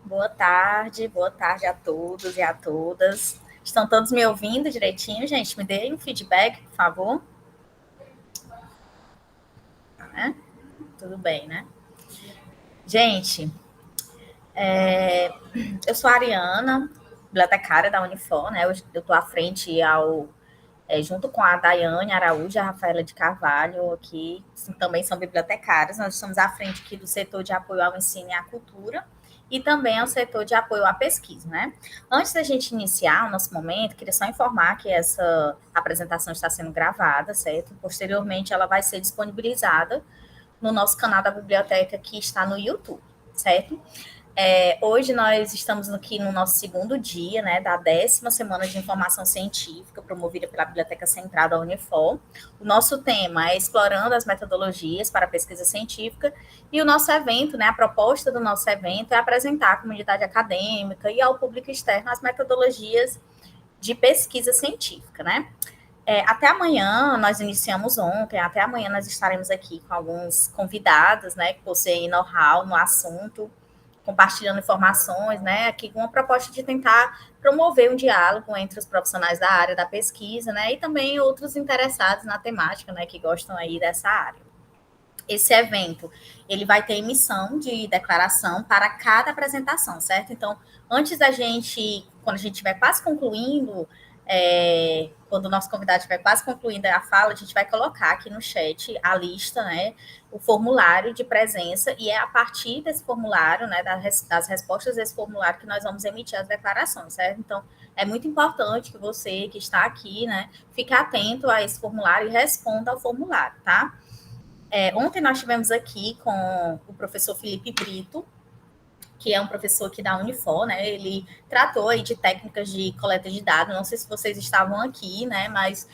Boa tarde a todos e a todas. Estão todos me ouvindo direitinho, gente? Me deem um feedback, por favor. Né? Tudo bem, né? Gente, eu sou a Ariana, bibliotecária da Unifor, né? Eu estou à frente junto com a Daiane Araújo e a Rafaela de Carvalho, que também são bibliotecárias. Nós estamos à frente aqui do setor de apoio ao ensino e à cultura e também ao setor de apoio à pesquisa, né? Antes da gente iniciar o nosso momento, queria só informar que essa apresentação está sendo gravada, certo? Posteriormente, ela vai ser disponibilizada no nosso canal da biblioteca que está no YouTube, certo? Hoje nós estamos aqui no nosso segundo dia, né, da 10ª Semana de Informação Científica, promovida pela Biblioteca Central da Unifor. O nosso tema é Explorando as Metodologias para a Pesquisa Científica, e o nosso evento, né, a proposta do nosso evento é apresentar à comunidade acadêmica e ao público externo as metodologias de pesquisa científica, né? Até amanhã, nós iniciamos ontem, até amanhã nós estaremos aqui com alguns convidados, né, que possuem know-how no assunto, compartilhando informações, né, aqui com uma proposta de tentar promover um diálogo entre os profissionais da área da pesquisa, né, e também outros interessados na temática, né, que gostam aí dessa área. Esse evento, ele vai ter emissão de declaração para cada apresentação, certo? Então, antes da gente, quando a gente estiver quase concluindo, quando o nosso convidado estiver quase concluindo a fala, a gente vai colocar aqui no chat a lista, né, o formulário de presença, e é a partir desse formulário, né, das respostas desse formulário que nós vamos emitir as declarações, certo? Então, é muito importante que você que está aqui, né, fique atento a esse formulário e responda ao formulário, tá? Ontem nós estivemos aqui com o professor Felipe Brito, que é um professor aqui da Unifor, né? Ele tratou aí de técnicas de coleta de dados. Não sei se vocês estavam aqui, né? Mas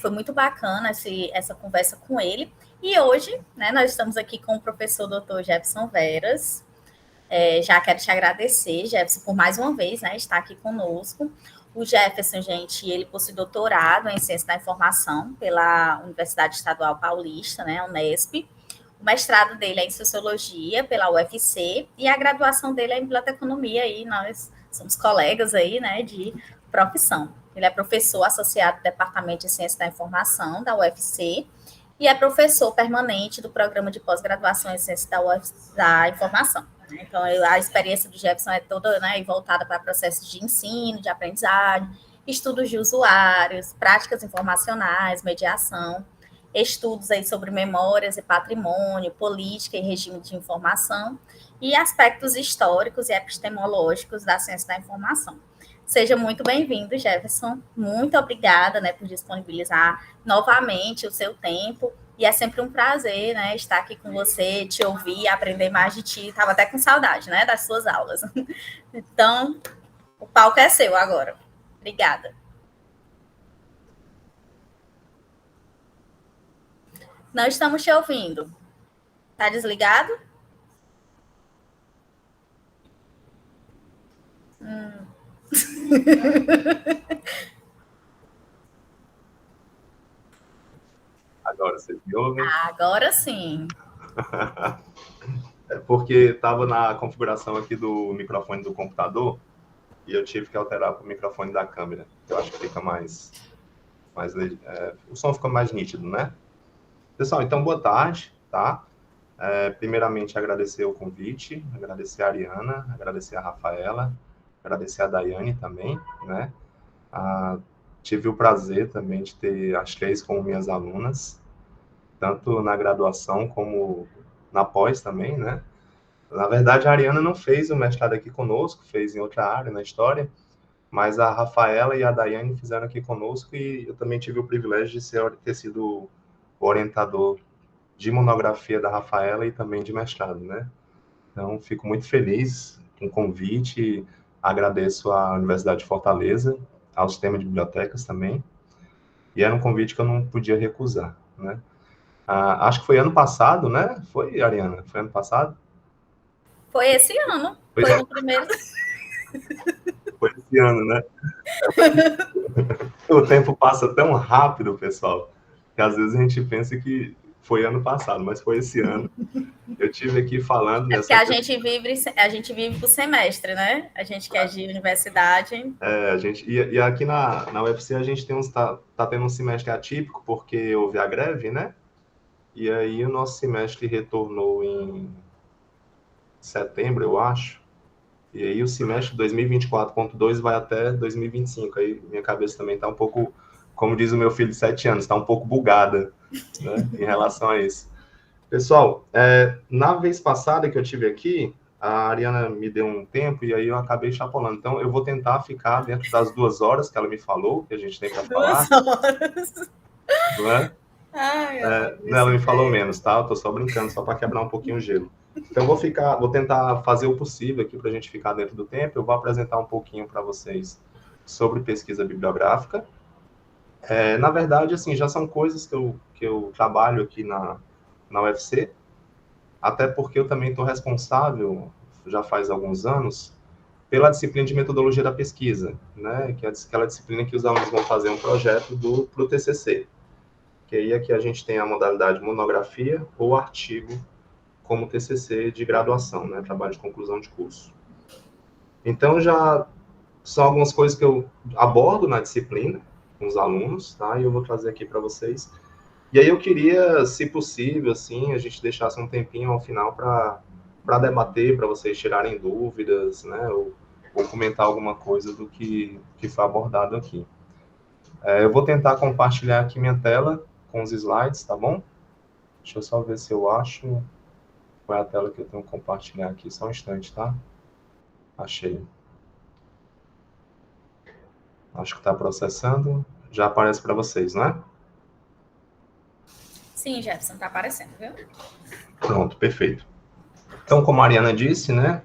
foi muito bacana essa conversa com ele. E hoje, né, nós estamos aqui com o professor Dr. Jefferson Veras. Já quero te agradecer, Jefferson, por mais uma vez, né, estar aqui conosco. O Jefferson, gente, ele possui doutorado em Ciência da Informação pela Universidade Estadual Paulista, né, Unesp. O mestrado dele é em Sociologia pela UFC e a graduação dele é em Biblioteconomia, e nós somos colegas aí, né, de profissão. Ele é professor associado do Departamento de Ciência da Informação da UFC e é professor permanente do Programa de Pós-Graduação em Ciência da Informação. Então, a experiência do Jefferson é toda, né, voltada para processos de ensino, de aprendizagem, estudos de usuários, práticas informacionais, mediação, estudos aí sobre memórias e patrimônio, política e regime de informação, e aspectos históricos e epistemológicos da ciência da informação. Seja muito bem-vindo, Jefferson. Muito obrigada, né, por disponibilizar novamente o seu tempo. E é sempre um prazer, né, estar aqui com você, te ouvir, aprender mais de ti. Estava até com saudade, né, das suas aulas. Então, o palco é seu agora. Obrigada. Não estamos te ouvindo. Está desligado? Agora vocês me ouvem? Agora sim. É porque estava na configuração aqui do microfone do computador e eu tive que alterar para o microfone da câmera. Eu acho que fica o som fica mais nítido, né? Pessoal, então boa tarde, tá? Primeiramente agradecer o convite, agradecer a Ariana, agradecer a Rafaela, agradecer a Daiane também, né? Tive o prazer também de ter as três como minhas alunas, tanto na graduação como na pós também, né? Na verdade, a Ariana não fez o mestrado aqui conosco, fez em outra área, na história, mas a Rafaela e a Daiane fizeram aqui conosco e eu também tive o privilégio de ter sido o orientador de monografia da Rafaela e também de mestrado, né? Então, fico muito feliz com o convite, agradeço à Universidade de Fortaleza, ao sistema de bibliotecas também, e era um convite que eu não podia recusar, né? Acho que foi ano passado, né? Foi, Ariana? Foi ano passado? Foi esse ano. Foi no primeiro. Foi esse ano, né? O tempo passa tão rápido, pessoal, que às vezes a gente pensa que foi ano passado, mas foi esse ano. Eu tive aqui falando É porque nessa... a gente vive por semestre, né? A gente quer de universidade. a gente, e aqui na UFC a gente tem tá tendo um semestre atípico, porque houve a greve, né? E aí o nosso semestre retornou em setembro, eu acho. E aí o semestre 2024.2 vai até 2025. Aí minha cabeça também está um pouco, como diz o meu filho de 7 anos, está um pouco bugada, né, em relação a isso. Pessoal, na vez passada que eu tive aqui, a Ariana me deu um tempo e aí eu acabei chapolando. Então eu vou tentar ficar dentro das 2 horas que ela me falou, que a gente tem para falar. 2 horas. Não é? Ai, Não, ela me falou menos, tá? Eu tô só brincando, só para quebrar um pouquinho o gelo. Então, vou tentar fazer o possível aqui para a gente ficar dentro do tempo. Eu vou apresentar um pouquinho para vocês sobre pesquisa bibliográfica. Na verdade, assim, já são coisas que eu trabalho aqui na UFC, até porque eu também estou responsável, já faz alguns anos, pela disciplina de metodologia da pesquisa, né? Que é aquela disciplina que os alunos vão fazer um projeto para o TCC. Que aí aqui a gente tem a modalidade monografia ou artigo como TCC de graduação, né, trabalho de conclusão de curso. Então, já são algumas coisas que eu abordo na disciplina com os alunos, tá? E eu vou trazer aqui para vocês. E aí eu queria, se possível, assim, a gente deixasse um tempinho ao final para debater, para vocês tirarem dúvidas, né, ou comentar alguma coisa do que foi abordado aqui. Eu vou tentar compartilhar aqui minha tela com os slides, tá bom? Deixa eu só ver se eu acho qual é a tela que eu tenho que compartilhar aqui, só um instante, tá? Achei. Acho que está processando. Já aparece para vocês, não é? Sim, Jefferson, tá aparecendo, viu? Pronto, perfeito. Então, como a Ariana disse, né?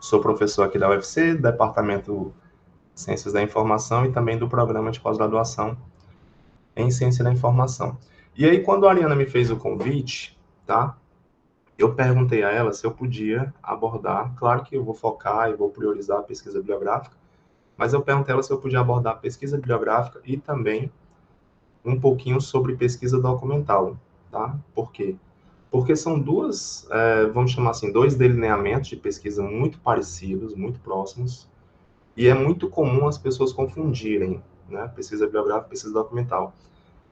Sou professor aqui da UFC, do Departamento de Ciências da Informação e também do Programa de Pós-Graduação em Ciência da Informação. E aí, quando a Ariana me fez o convite, tá? Eu perguntei a ela se eu podia abordar, claro que eu vou focar e vou priorizar a pesquisa bibliográfica, mas eu perguntei a ela se eu podia abordar a pesquisa bibliográfica e também um pouquinho sobre pesquisa documental, tá? Por quê? Porque são vamos chamar assim, dois delineamentos de pesquisa muito parecidos, muito próximos, e é muito comum as pessoas confundirem, né? Pesquisa bibliográfica e pesquisa documental.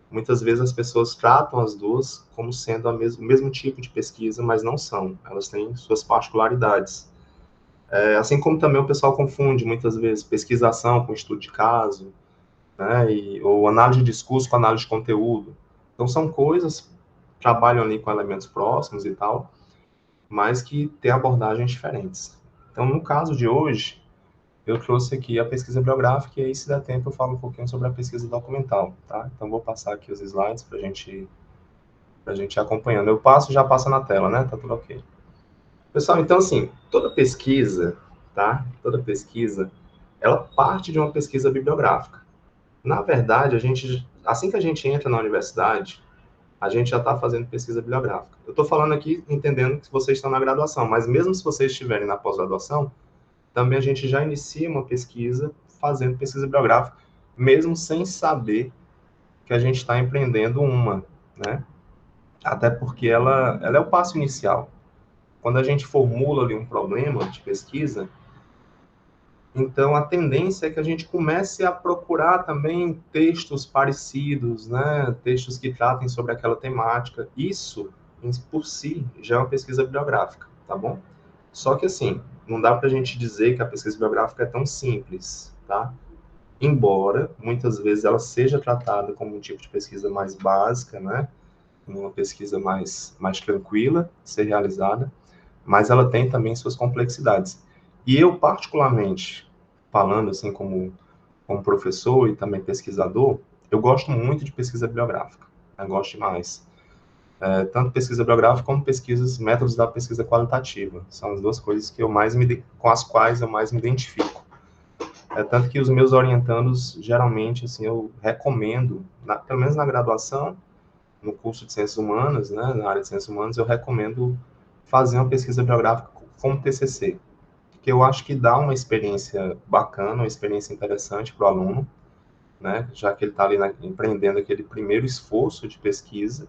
Muitas vezes as pessoas tratam as duas como sendo o mesmo tipo de pesquisa, mas não são. Elas têm suas particularidades. Assim como também o pessoal confunde, muitas vezes, pesquisação com estudo de caso, né? Ou análise de discurso com análise de conteúdo. Então, são coisas que trabalham ali com elementos próximos e tal, mas que têm abordagens diferentes. Então, no caso de hoje, eu trouxe aqui a pesquisa bibliográfica e aí, se der tempo, eu falo um pouquinho sobre a pesquisa documental, tá? Então, vou passar aqui os slides para a gente ir acompanhando. Eu passo, já passa na tela, né? Tá tudo ok. Pessoal, então, assim, toda pesquisa, tá? Toda pesquisa, ela parte de uma pesquisa bibliográfica. Na verdade, assim que a gente entra na universidade, a gente já está fazendo pesquisa bibliográfica. Eu estou falando aqui entendendo que vocês estão na graduação, mas mesmo se vocês estiverem na pós-graduação, também a gente já inicia uma pesquisa fazendo pesquisa bibliográfica, mesmo sem saber que a gente está empreendendo uma, né? Até porque ela é o passo inicial. Quando a gente formula ali um problema de pesquisa, então, a tendência é que a gente comece a procurar também textos parecidos, né? Textos que tratem sobre aquela temática. Isso, por si, já é uma pesquisa bibliográfica, tá bom? Só que, assim, não dá para a gente dizer que a pesquisa bibliográfica é tão simples, tá? Embora, muitas vezes, ela seja tratada como um tipo de pesquisa mais básica, né? Uma pesquisa mais tranquila de ser realizada, mas ela tem também suas complexidades. E eu, particularmente, falando assim como professor e também pesquisador, eu gosto muito de pesquisa bibliográfica. Eu gosto demais. Tanto pesquisa bibliográfica como métodos da pesquisa qualitativa. São as duas coisas que com as quais eu mais me identifico. Tanto que os meus orientandos, geralmente, assim, eu recomendo, pelo menos na graduação, no curso de Ciências Humanas, né, na área de Ciências Humanas, eu recomendo fazer uma pesquisa bibliográfica como TCC, que eu acho que dá uma experiência bacana, uma experiência interessante para o aluno, né, já que ele está ali empreendendo aquele primeiro esforço de pesquisa,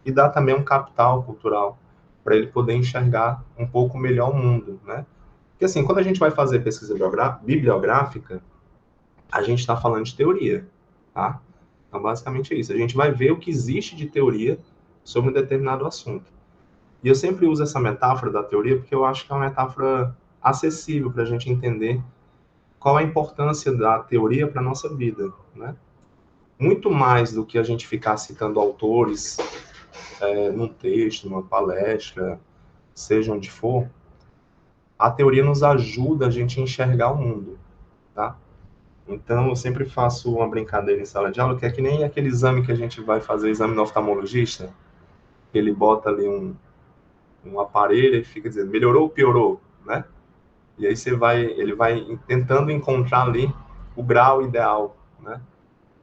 e dá também um capital cultural para ele poder enxergar um pouco melhor o mundo, né? Porque assim, quando a gente vai fazer pesquisa bibliográfica, a gente está falando de teoria, tá? Então, basicamente é isso. A gente vai ver o que existe de teoria sobre um determinado assunto. E eu sempre uso essa metáfora da teoria porque eu acho que é uma metáfora acessível para a gente entender qual a importância da teoria para a nossa vida, né? Muito mais do que a gente ficar citando autores num texto, numa palestra, seja onde for, a teoria nos ajuda a gente a enxergar o mundo, tá? Então, eu sempre faço uma brincadeira em sala de aula, que é que nem aquele exame que a gente vai fazer, exame no oftalmologista, que ele bota ali um aparelho e fica dizendo, melhorou ou piorou, né? E aí ele vai tentando encontrar ali o grau ideal, né?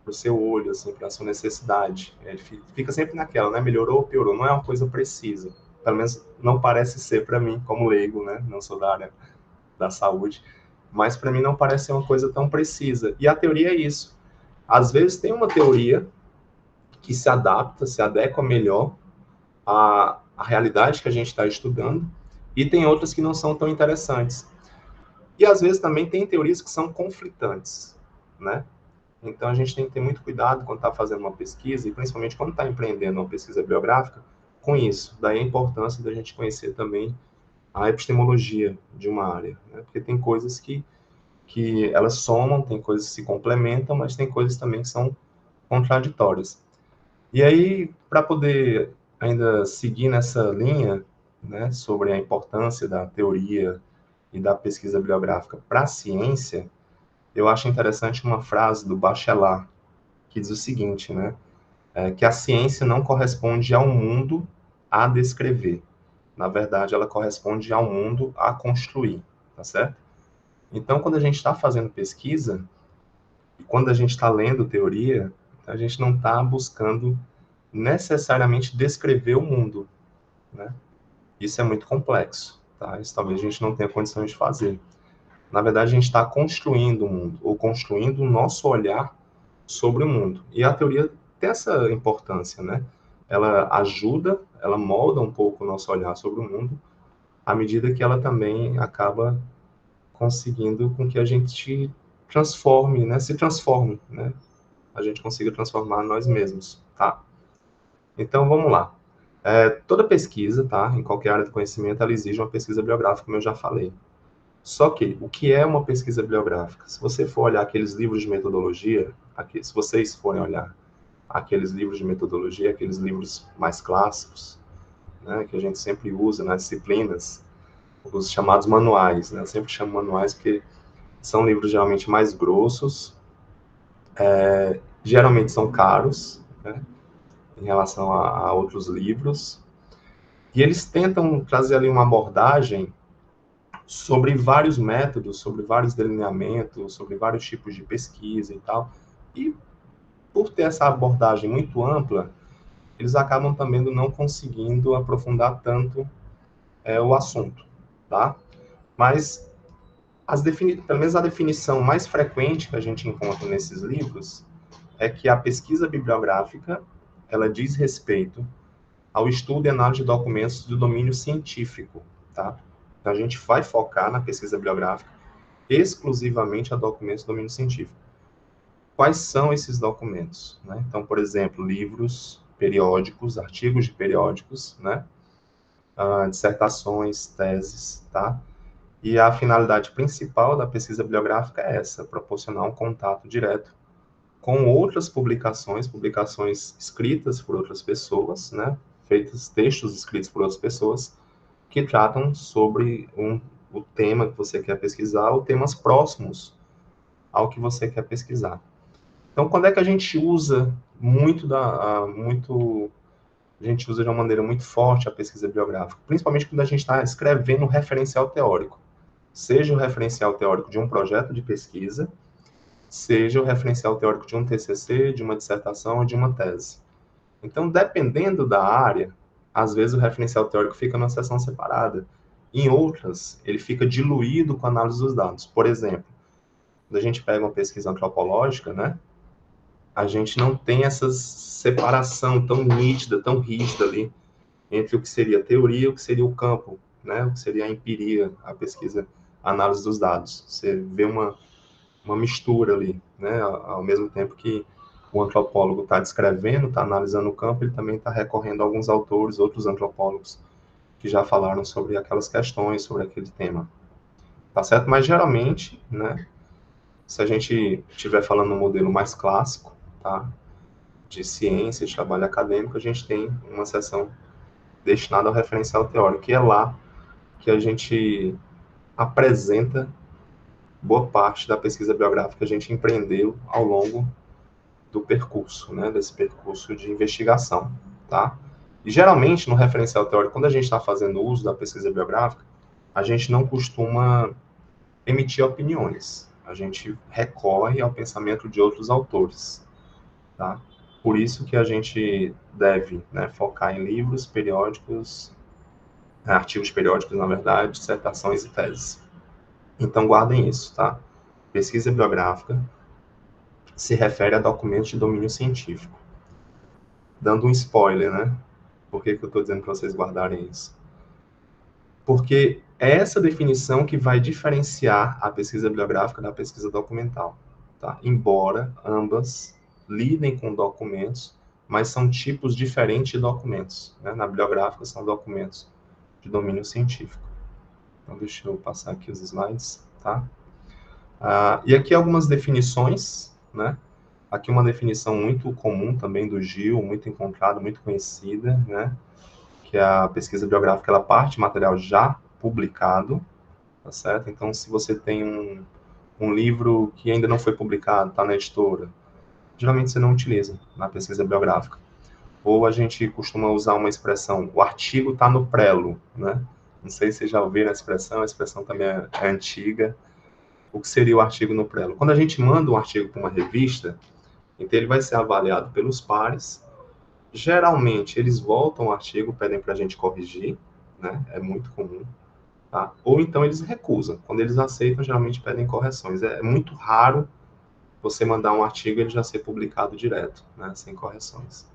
Para o seu olho, assim, para a sua necessidade. Ele fica sempre naquela, né? Melhorou ou piorou? Não é uma coisa precisa. Pelo menos não parece ser para mim, como leigo, né? Não sou da área da saúde. Mas para mim não parece ser uma coisa tão precisa. E a teoria é isso. Às vezes tem uma teoria que se adapta, se adequa melhor à realidade que a gente está estudando, e tem outras que não são tão interessantes. E às vezes também tem teorias que são conflitantes, né? Então a gente tem que ter muito cuidado quando está fazendo uma pesquisa, e principalmente quando está empreendendo uma pesquisa bibliográfica, com isso. Daí a importância da gente conhecer também a epistemologia de uma área, né? Porque tem coisas que elas somam, tem coisas que se complementam, mas tem coisas também que são contraditórias. E aí, para poder ainda seguir nessa linha, né, sobre a importância da teoria e da pesquisa bibliográfica para a ciência, eu acho interessante uma frase do Bachelard, que diz o seguinte, né, que a ciência não corresponde ao mundo a descrever. Na verdade, ela corresponde ao mundo a construir, tá certo? Então, quando a gente está fazendo pesquisa, e quando a gente está lendo teoria, a gente não está buscando necessariamente descrever o mundo, né? Isso é muito complexo, tá? Isso talvez a gente não tenha condições de fazer. Na verdade, a gente está construindo o mundo, ou construindo o nosso olhar sobre o mundo. E a teoria tem essa importância, né? Ela ajuda, ela molda um pouco o nosso olhar sobre o mundo, à medida que ela também acaba conseguindo com que a gente transforme, né? Se transforme, né? A gente consiga transformar nós mesmos, tá? Então, vamos lá. Toda pesquisa, tá? Em qualquer área de conhecimento, ela exige uma pesquisa bibliográfica, como eu já falei. Só que, o que é uma pesquisa bibliográfica? Se você for olhar aqueles livros de metodologia, se vocês forem olhar aqueles livros de metodologia, aqueles livros mais clássicos, né, que a gente sempre usa nas disciplinas, os chamados manuais, né? Eu sempre chamo manuais porque são livros geralmente mais grossos, geralmente são caros, né, em relação a outros livros, e eles tentam trazer ali uma abordagem sobre vários métodos, sobre vários delineamentos, sobre vários tipos de pesquisa e tal. E por ter essa abordagem muito ampla, eles acabam também não conseguindo aprofundar tanto o assunto, tá? Mas pelo menos a definição mais frequente que a gente encontra nesses livros é que a pesquisa bibliográfica ela diz respeito ao estudo e análise de documentos do domínio científico, tá? Então, a gente vai focar na pesquisa bibliográfica exclusivamente a documentos do domínio científico. Quais são esses documentos? Né? Então, por exemplo, livros, periódicos, artigos de periódicos, né? Dissertações, teses, tá? E a finalidade principal da pesquisa bibliográfica é essa, proporcionar um contato direto com outras publicações escritas por outras pessoas, né? Feitos textos escritos por outras pessoas, que tratam sobre o tema que você quer pesquisar, ou temas próximos ao que você quer pesquisar. Então, quando é que a gente usa a gente usa de uma maneira muito forte a pesquisa bibliográfica? Principalmente quando a gente está escrevendo um referencial teórico. Seja o referencial teórico de um projeto de pesquisa, seja o referencial teórico de um TCC, de uma dissertação ou de uma tese. Então, dependendo da área, às vezes o referencial teórico fica numa seção separada. Em outras, ele fica diluído com a análise dos dados. Por exemplo, quando a gente pega uma pesquisa antropológica, né, a gente não tem essa separação tão nítida, tão rígida ali, entre o que seria a teoria e o que seria o campo, né? O que seria a empiria, a pesquisa, a análise dos dados. Você vê uma mistura ali, né? Ao mesmo tempo que o antropólogo está descrevendo, está analisando o campo, ele também está recorrendo a alguns autores, outros antropólogos, que já falaram sobre aquelas questões, sobre aquele tema. Tá certo? Mas geralmente, né? Se a gente estiver falando no modelo mais clássico, tá? De ciência, de trabalho acadêmico, a gente tem uma seção destinada ao referencial teórico, que é lá que a gente apresenta boa parte da pesquisa biográfica que a gente empreendeu ao longo do percurso, né, desse percurso de investigação, tá? E geralmente no referencial teórico, quando a gente está fazendo uso da pesquisa biográfica, a gente não costuma emitir opiniões, a gente recorre ao pensamento de outros autores, tá? Por isso que a gente deve, né, focar em livros, periódicos, artigos periódicos, na verdade, dissertações e teses. Então guardem isso, tá? Pesquisa biográfica se refere a documentos de domínio científico. Dando um spoiler, né? Por que eu estou dizendo para vocês guardarem isso? Porque é essa definição que vai diferenciar a pesquisa bibliográfica da pesquisa documental. Tá? Embora ambas lidem com documentos, mas são tipos diferentes de documentos. Né? Na bibliográfica são documentos de domínio científico. Então, deixa eu passar aqui os slides. Tá? E aqui algumas definições, né? Aqui uma definição muito comum também do Gil, muito encontrada, muito conhecida, né? Que é a pesquisa biográfica, ela parte de material já publicado, tá certo? Então, se você tem um livro que ainda não foi publicado, está na editora, geralmente você não utiliza na pesquisa biográfica. Ou a gente costuma usar uma expressão, o artigo está no prelo, né? Não sei se vocês já ouviram a expressão também é antiga. O que seria o artigo no prelo? Quando a gente manda um artigo para uma revista, então ele vai ser avaliado pelos pares. Geralmente, eles voltam o artigo, pedem para a gente corrigir, né? É muito comum. Tá? Ou então eles recusam. Quando eles aceitam, geralmente pedem correções. É muito raro você mandar um artigo e ele já ser publicado direto, né? Sem correções.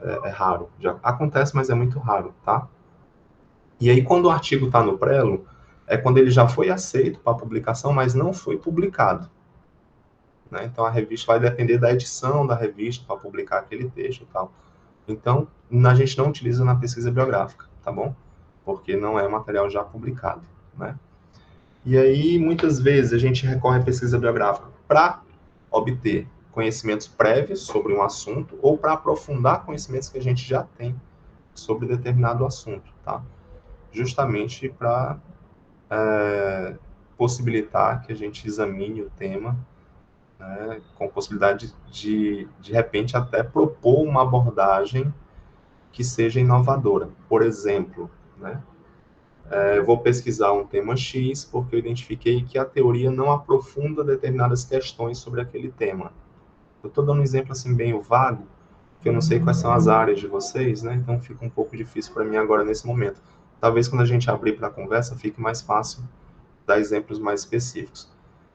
É raro. Já acontece, mas é muito raro, tá? E aí, quando o artigo está no prelo, é quando ele já foi aceito para publicação, mas não foi publicado. Né? Então, a revista vai depender da edição da revista para publicar aquele texto e tal. Então, a gente não utiliza na pesquisa biográfica, tá bom? Porque não é material já publicado, né? E aí, muitas vezes, a gente recorre à pesquisa biográfica para obter conhecimentos prévios sobre um assunto ou para aprofundar conhecimentos que a gente já tem sobre determinado assunto, tá? Justamente para possibilitar que a gente examine o tema, né, com possibilidade de repente, até propor uma abordagem que seja inovadora. Por exemplo, né, eu vou pesquisar um tema X porque eu identifiquei que a teoria não aprofunda determinadas questões sobre aquele tema. Eu estou dando um exemplo assim bem vago, que eu não sei quais são as áreas de vocês, né? Então fica um pouco difícil para mim agora nesse momento. Talvez quando a gente abrir para a conversa fique mais fácil dar exemplos mais específicos.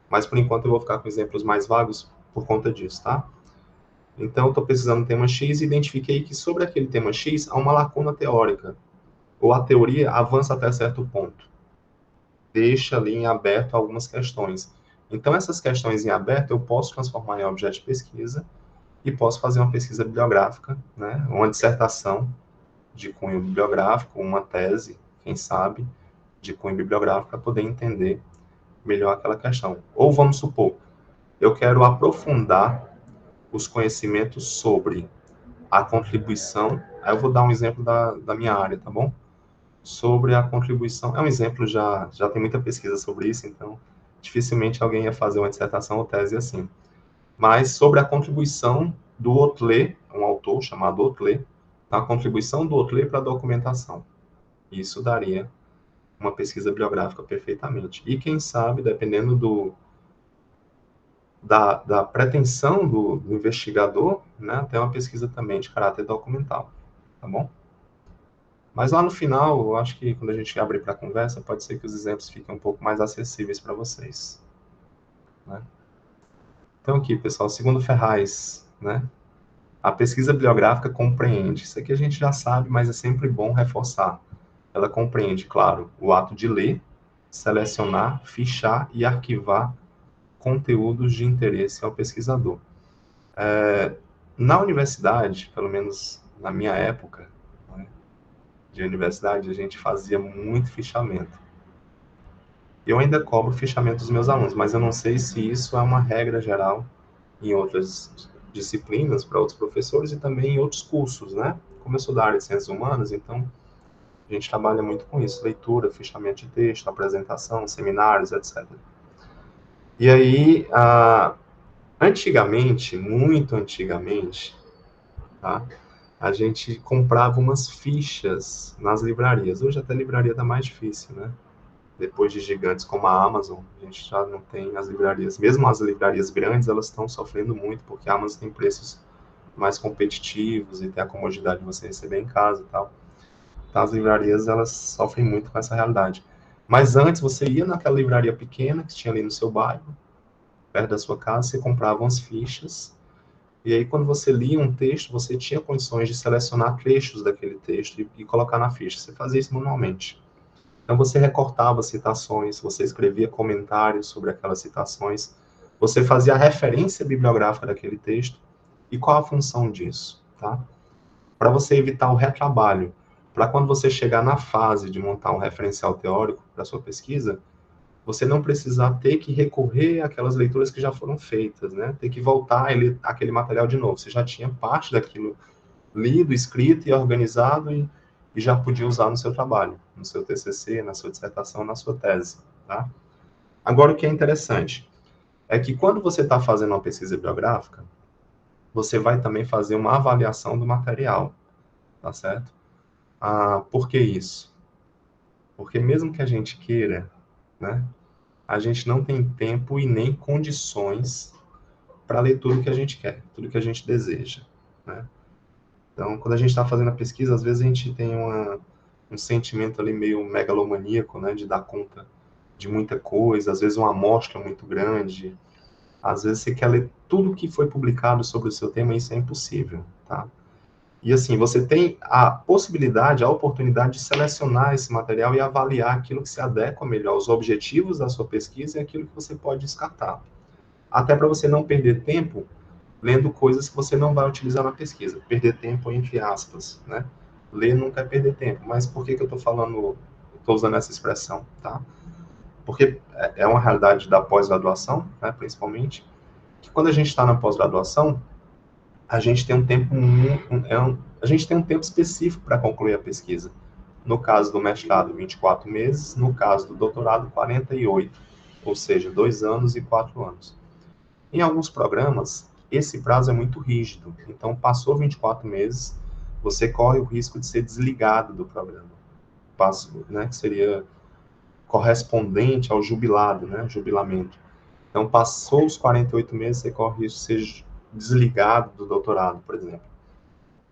Mas por enquanto eu vou ficar com exemplos mais vagos por conta disso, tá? Então, estou pesquisando um tema X e identifiquei que sobre aquele tema X há uma lacuna teórica, ou a teoria avança até certo ponto, deixa ali em aberto algumas questões. Então, essas questões em aberto eu posso transformar em objeto de pesquisa e posso fazer uma pesquisa bibliográfica, né, uma dissertação de cunho bibliográfico, uma tese, quem sabe, de cunho bibliográfico para poder entender melhor aquela questão. Ou vamos supor, eu quero aprofundar os conhecimentos sobre a contribuição, aí eu vou dar um exemplo da minha área, tá bom? Sobre a contribuição, é um exemplo, já tem muita pesquisa sobre isso, então dificilmente alguém ia fazer uma dissertação ou tese assim. Mas sobre a contribuição do Otlé, um autor chamado Otlé, a contribuição do Otlé para a documentação. Isso daria uma pesquisa bibliográfica perfeitamente. E quem sabe, dependendo da pretensão do investigador, né, até uma pesquisa também de caráter documental, tá bom? Mas lá no final, eu acho que quando a gente abre para a conversa, pode ser que os exemplos fiquem um pouco mais acessíveis para vocês. Né? Então aqui, pessoal, segundo Ferraz, né? A pesquisa bibliográfica compreende, isso aqui a gente já sabe, mas é sempre bom reforçar. Ela compreende, claro, o ato de ler, selecionar, fichar e arquivar conteúdos de interesse ao pesquisador. Na universidade, pelo menos na minha época, né, de universidade, a gente fazia muito fichamento. Eu ainda cobro fichamento dos meus alunos, mas eu não sei se isso é uma regra geral em outras disciplinas para outros professores e também em outros cursos, né? Como eu sou da área de ciências humanas, então a gente trabalha muito com isso, leitura, fichamento de texto, apresentação, seminários, etc. E aí, antigamente, muito antigamente, tá? A gente comprava umas fichas nas livrarias. Hoje até a livraria está mais difícil, né? Depois de gigantes como a Amazon, a gente já não tem as livrarias. Mesmo as livrarias grandes, elas estão sofrendo muito, porque a Amazon tem preços mais competitivos e tem a comodidade de você receber em casa e tal. Então, as livrarias, elas sofrem muito com essa realidade. Mas antes, você ia naquela livraria pequena que tinha ali no seu bairro, perto da sua casa, você comprava umas fichas, e aí quando você lia um texto, você tinha condições de selecionar trechos daquele texto e colocar na ficha. Você fazia isso manualmente. Então, você recortava citações, você escrevia comentários sobre aquelas citações, você fazia a referência bibliográfica daquele texto, e qual a função disso, tá? Para você evitar o retrabalho, para quando você chegar na fase de montar um referencial teórico para sua pesquisa, você não precisar ter que recorrer àquelas leituras que já foram feitas, né? Ter que voltar a ler aquele material de novo. Você já tinha parte daquilo lido, escrito e organizado e já podia usar no seu trabalho, no seu TCC, na sua dissertação, na sua tese, tá? Agora, o que é interessante é que quando você está fazendo uma pesquisa bibliográfica, você vai também fazer uma avaliação do material, tá certo? Por que isso? Porque mesmo que a gente queira, né, a gente não tem tempo e nem condições para ler tudo que a gente quer, tudo que a gente deseja, né? Então, quando a gente está fazendo a pesquisa, às vezes a gente tem um sentimento ali meio megalomaníaco, né, de dar conta de muita coisa, às vezes uma amostra muito grande, às vezes você quer ler tudo que foi publicado sobre o seu tema e isso é impossível, tá? E assim, você tem a possibilidade, a oportunidade de selecionar esse material e avaliar aquilo que se adequa melhor aos objetivos da sua pesquisa e aquilo que você pode descartar. Até para você não perder tempo lendo coisas que você não vai utilizar na pesquisa. Perder tempo entre aspas, né? Ler nunca é perder tempo. Mas por que eu estou falando, estou usando essa expressão, tá? Porque é uma realidade da pós-graduação, né, principalmente, que quando a gente está na pós-graduação, a gente tem um tempo a gente tem um tempo específico para concluir a pesquisa. No caso do mestrado, 24 meses, no caso do doutorado, 48, ou seja, 2 anos e 4 anos. Em alguns programas, esse prazo é muito rígido, então passou 24 meses, você corre o risco de ser desligado do programa. Passo, né, que seria correspondente ao jubilado, né, jubilamento. Então, passou os 48 meses, você corre o risco de ser desligado do doutorado, por exemplo.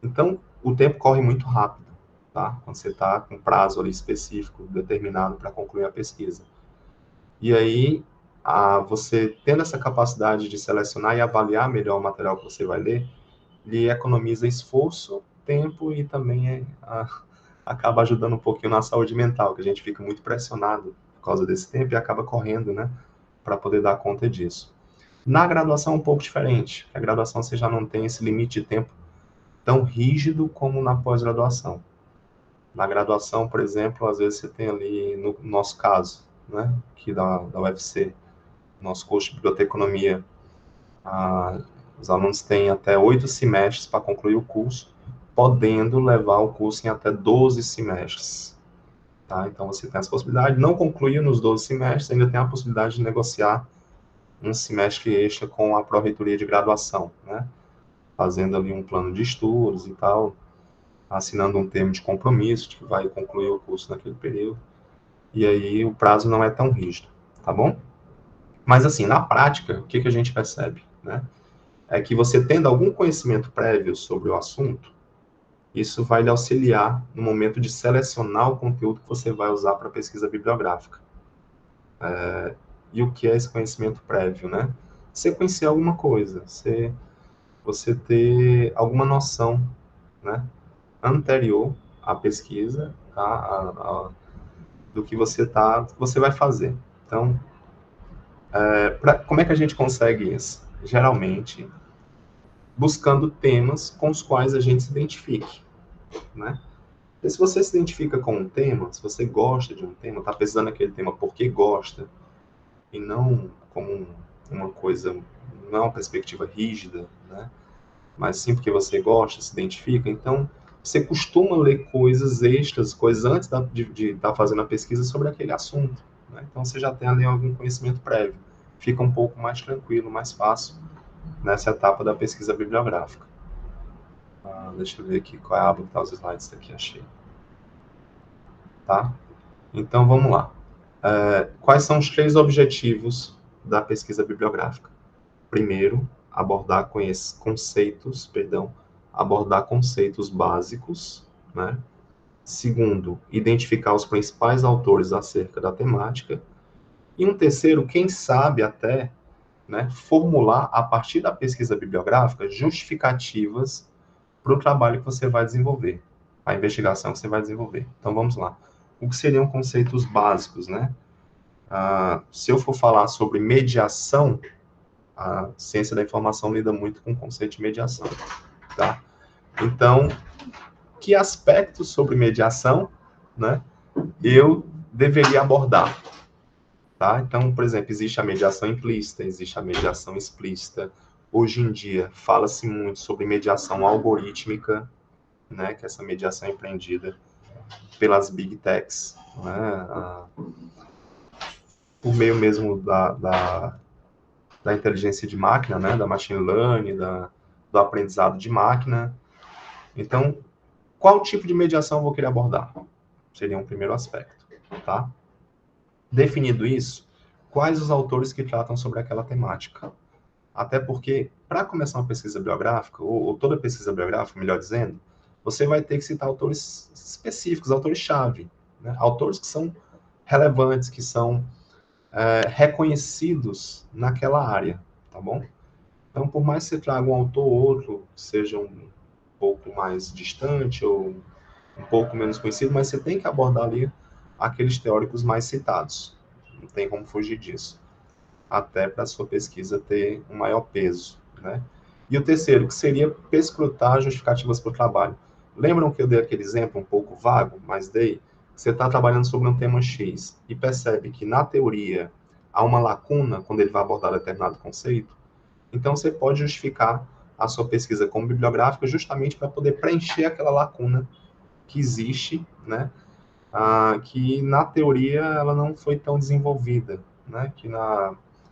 Então, o tempo corre muito rápido, tá? Quando você está com prazo ali específico, determinado para concluir a pesquisa. E aí, você tendo essa capacidade de selecionar e avaliar melhor o material que você vai ler, lhe economiza esforço, tempo e também acaba ajudando um pouquinho na saúde mental, que a gente fica muito pressionado por causa desse tempo e acaba correndo, né, para poder dar conta disso. Na graduação é um pouco diferente. A graduação você já não tem esse limite de tempo tão rígido como na pós-graduação. Na graduação, por exemplo, às vezes você tem ali, no nosso caso, né, aqui da UFC, nosso curso de biblioteconomia, os alunos têm até 8 semestres para concluir o curso, podendo levar o curso em até 12 semestres. Tá? Então, você tem essa possibilidade. Não concluir nos 12 semestres, ainda tem a possibilidade de negociar um semestre extra com a pró-reitoria de graduação, né? Fazendo ali um plano de estudos e tal, assinando um termo de compromisso de que vai concluir o curso naquele período. E aí o prazo não é tão rígido, tá bom? Mas assim, na prática, o que a gente percebe, né? É que você tendo algum conhecimento prévio sobre o assunto, isso vai lhe auxiliar no momento de selecionar o conteúdo que você vai usar para pesquisa bibliográfica. E o que é esse conhecimento prévio, né? Você conhecer alguma coisa, você você ter alguma noção, né, anterior à pesquisa, tá, do que você vai fazer. Então, como é que a gente consegue isso? Geralmente, buscando temas com os quais a gente se identifique, né? E se você se identifica com um tema, se você gosta de um tema, está pesquisando daquele tema porque gosta, e não como uma coisa, não é uma perspectiva rígida, né? Mas sim porque você gosta, se identifica, então você costuma ler coisas extras, coisas antes de estar fazendo a pesquisa sobre aquele assunto, né? Então você já tem ali algum conhecimento prévio, fica um pouco mais tranquilo, mais fácil nessa etapa da pesquisa bibliográfica. Deixa eu ver aqui qual é a aba que está os slides aqui, achei. Tá? Então vamos lá. Quais são os 3 objetivos da pesquisa bibliográfica? Primeiro, abordar conceitos básicos, né? Segundo, identificar os principais autores acerca da temática. E um terceiro, quem sabe até, né, formular, a partir da pesquisa bibliográfica, justificativas para o trabalho que você vai desenvolver, a investigação que você vai desenvolver. Então, vamos lá. O que seriam conceitos básicos, né? Se eu for falar sobre mediação, a ciência da informação lida muito com o conceito de mediação, tá? Então, que aspectos sobre mediação, né, eu deveria abordar, tá? Então, por exemplo, existe a mediação implícita, existe a mediação explícita. Hoje em dia, fala-se muito sobre mediação algorítmica, né, que é essa mediação empreendida pelas big techs, né, por meio mesmo da inteligência de máquina, né, da machine learning, do aprendizado de máquina. Então, qual tipo de mediação eu vou querer abordar? Seria um primeiro aspecto, tá? Definido isso, quais os autores que tratam sobre aquela temática? Até porque, para começar uma pesquisa biográfica, ou toda pesquisa biográfica, melhor dizendo, você vai ter que citar autores específicos, autores-chave, né? Autores que são relevantes, que são reconhecidos naquela área, tá bom? Então, por mais que você traga um autor ou outro, seja um pouco mais distante ou um pouco menos conhecido, mas você tem que abordar ali aqueles teóricos mais citados. Não tem como fugir disso. Até para a sua pesquisa ter um maior peso, né? E o terceiro, que seria perscrutar justificativas para o trabalho. Lembram que eu dei aquele exemplo um pouco vago, mas dei? Você está trabalhando sobre um tema X e percebe que, na teoria, há uma lacuna quando ele vai abordar determinado conceito. Então, você pode justificar a sua pesquisa como bibliográfica justamente para poder preencher aquela lacuna que existe, né? Que, na teoria, ela não foi tão desenvolvida, né? Que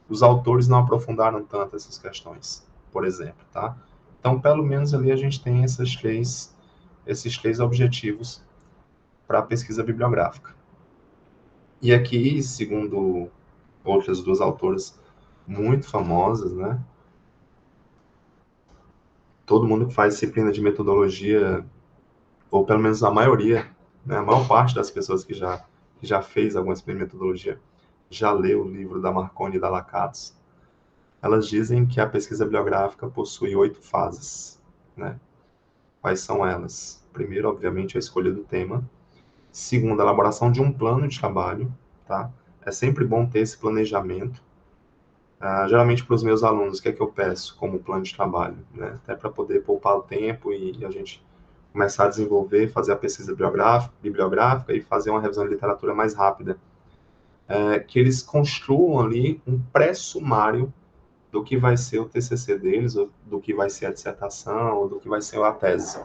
os autores não aprofundaram tanto essas questões, por exemplo, tá? Então, pelo menos ali a gente tem esses três objetivos para a pesquisa bibliográfica. E aqui, segundo outras 2 autoras muito famosas, né? Todo mundo que faz disciplina de metodologia, ou pelo menos a maioria, né? A maior parte das pessoas que já fez alguma disciplina de metodologia, já leu o livro da Marconi e da Lakats. Elas dizem que a pesquisa bibliográfica possui 8 fases, né? Quais são elas? Primeiro, obviamente, a escolha do tema. Segundo, a elaboração de um plano de trabalho, tá? É sempre bom ter esse planejamento. Geralmente, para os meus alunos, o que é que eu peço como plano de trabalho, né? Até para poder poupar o tempo e a gente começar a desenvolver, fazer a pesquisa bibliográfica e fazer uma revisão de literatura mais rápida. Que eles construam ali um pré-sumário do que vai ser o TCC deles, ou do que vai ser a dissertação, ou do que vai ser a tese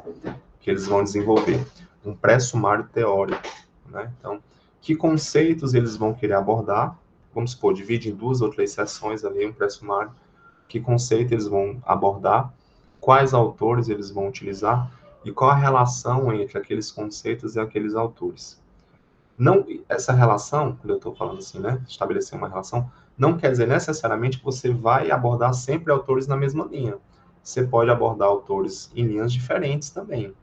que eles vão desenvolver. Um pré-sumário teórico, né? Então, que conceitos eles vão querer abordar? Vamos supor, divide em 2 ou 3 sessões ali, um pré-sumário. Que conceito eles vão abordar? Quais autores eles vão utilizar? E qual a relação entre aqueles conceitos e aqueles autores? Não, essa relação, quando eu estou falando assim, né, estabelecer uma relação, não quer dizer necessariamente que você vai abordar sempre autores na mesma linha. Você pode abordar autores em linhas diferentes também,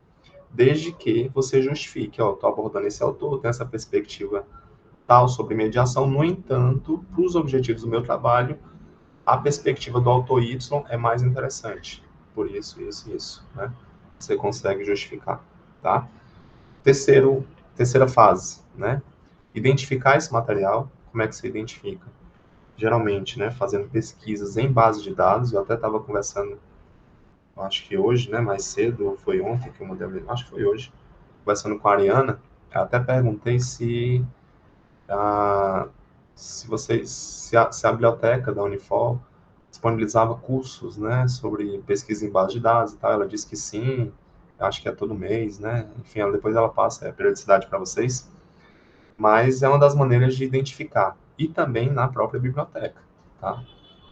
desde que você justifique, ó, estou abordando esse autor, tem essa perspectiva tal sobre mediação, no entanto, para os objetivos do meu trabalho, a perspectiva do autor Y é mais interessante. por isso, isso e isso, né? Você consegue justificar, tá? Terceira fase, né? Identificar esse material. Como é que você identifica? Geralmente, né, fazendo pesquisas em base de dados. Eu até estava conversando, acho que hoje, né, mais cedo, ou foi ontem que eu mandei, acho que foi hoje, conversando com a Ariana. Eu até perguntei se a biblioteca da Unifor disponibilizava cursos, né, sobre pesquisa em base de dados e tal. Ela disse que sim, acho que é todo mês, né? Enfim, depois ela passa a periodicidade para vocês. Mas é uma das maneiras de identificar. E também na própria biblioteca, tá?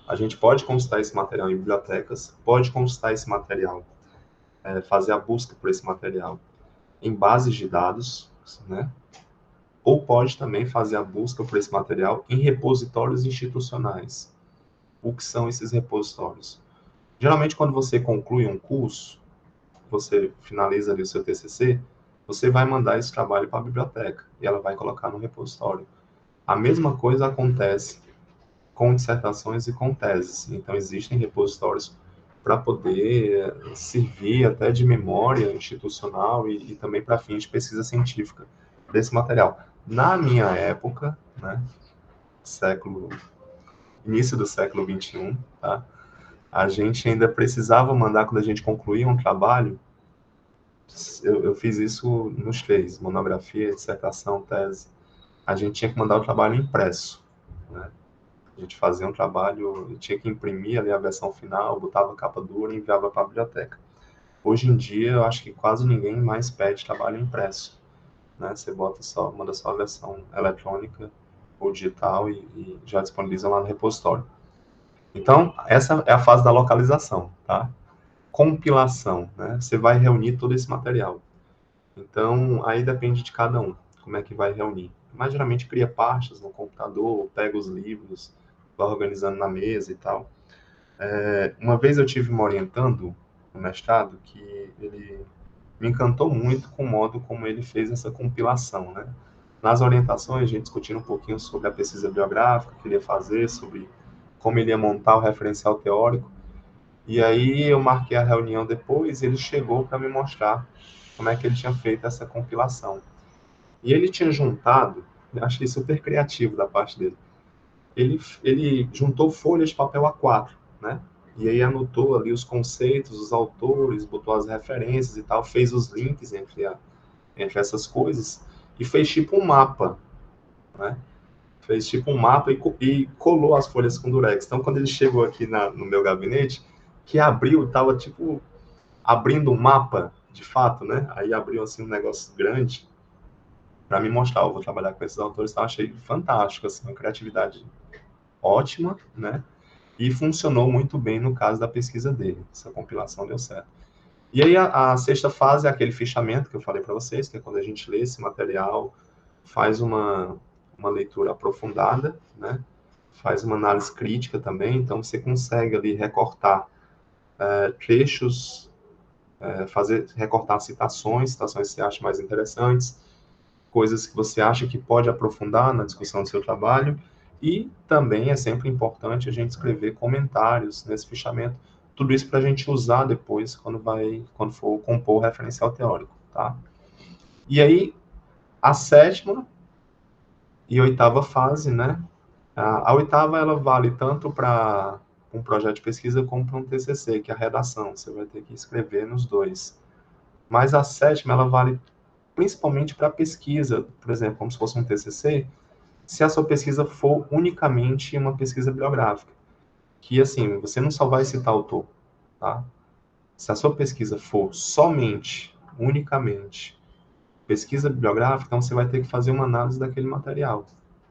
A gente pode consultar esse material em bibliotecas, pode consultar esse material, fazer a busca por esse material em bases de dados, né? Ou pode também fazer a busca por esse material em repositórios institucionais. O que são esses repositórios? Geralmente, quando você conclui um curso, você finaliza ali o seu TCC, você vai mandar esse trabalho para a biblioteca e ela vai colocar no repositório. A mesma coisa acontece com dissertações e com teses. Então, existem repositórios para poder servir até de memória institucional e também para fins de pesquisa científica desse material. Na minha época, né, início do século XXI, tá? A gente ainda precisava mandar, quando a gente concluía um trabalho, eu fiz isso nos três, monografia, dissertação, tese, a gente tinha que mandar o trabalho impresso, né? A gente fazia um trabalho, tinha que imprimir ali a versão final, botava a capa dura e enviava para a biblioteca. Hoje em dia, eu acho que quase ninguém mais pede trabalho impresso, né? Você manda só a versão eletrônica ou digital e já disponibiliza lá no repositório. Então, essa é a fase da localização, tá? Compilação, né? Você vai reunir todo esse material. Então, aí depende de cada um, como é que vai reunir. Mas geralmente cria pastas no computador, pega os livros, vai organizando na mesa e tal. Uma vez eu tive me orientando no mestrado que ele me encantou muito com o modo como ele fez essa compilação, né? Nas orientações, a gente discutindo um pouquinho sobre a pesquisa biográfica que ele ia fazer, sobre como ele ia montar o referencial teórico. E aí eu marquei a reunião depois e ele chegou para me mostrar como é que ele tinha feito essa compilação. E ele tinha juntado, eu achei super criativo da parte dele, ele juntou folhas de papel A4, né? E aí anotou ali os conceitos, os autores, botou as referências e tal, fez os links entre essas coisas e fez tipo um mapa, né? Fez tipo um mapa e colou as folhas com durex. Então, quando ele chegou aqui no meu gabinete, que abriu, estava tipo abrindo um mapa, de fato, né? Aí abriu assim um negócio grande para me mostrar. Eu vou trabalhar com esses autores, então achei fantástico, assim, uma criatividade ótima, né? E funcionou muito bem no caso da pesquisa dele. Essa compilação deu certo. E aí a sexta fase é aquele fichamento que eu falei para vocês, que é quando a gente lê esse material, faz uma leitura aprofundada, né? Faz uma análise crítica também, então você consegue ali recortar trechos, recortar citações que você acha mais interessantes, coisas que você acha que pode aprofundar na discussão do seu trabalho, e também é sempre importante a gente escrever comentários nesse fichamento, tudo isso para a gente usar depois quando for compor o referencial teórico, tá? E aí, a sétima e oitava fase, né? A oitava, ela vale tanto para um projeto de pesquisa como para um TCC, que é a redação. Você vai ter que escrever nos dois. Mas a sétima, ela vale principalmente para pesquisa, por exemplo, como se fosse um TCC, se a sua pesquisa for unicamente uma pesquisa bibliográfica. Que, assim, você não só vai citar autor, tá? Se a sua pesquisa for somente, unicamente, pesquisa bibliográfica, então você vai ter que fazer uma análise daquele material,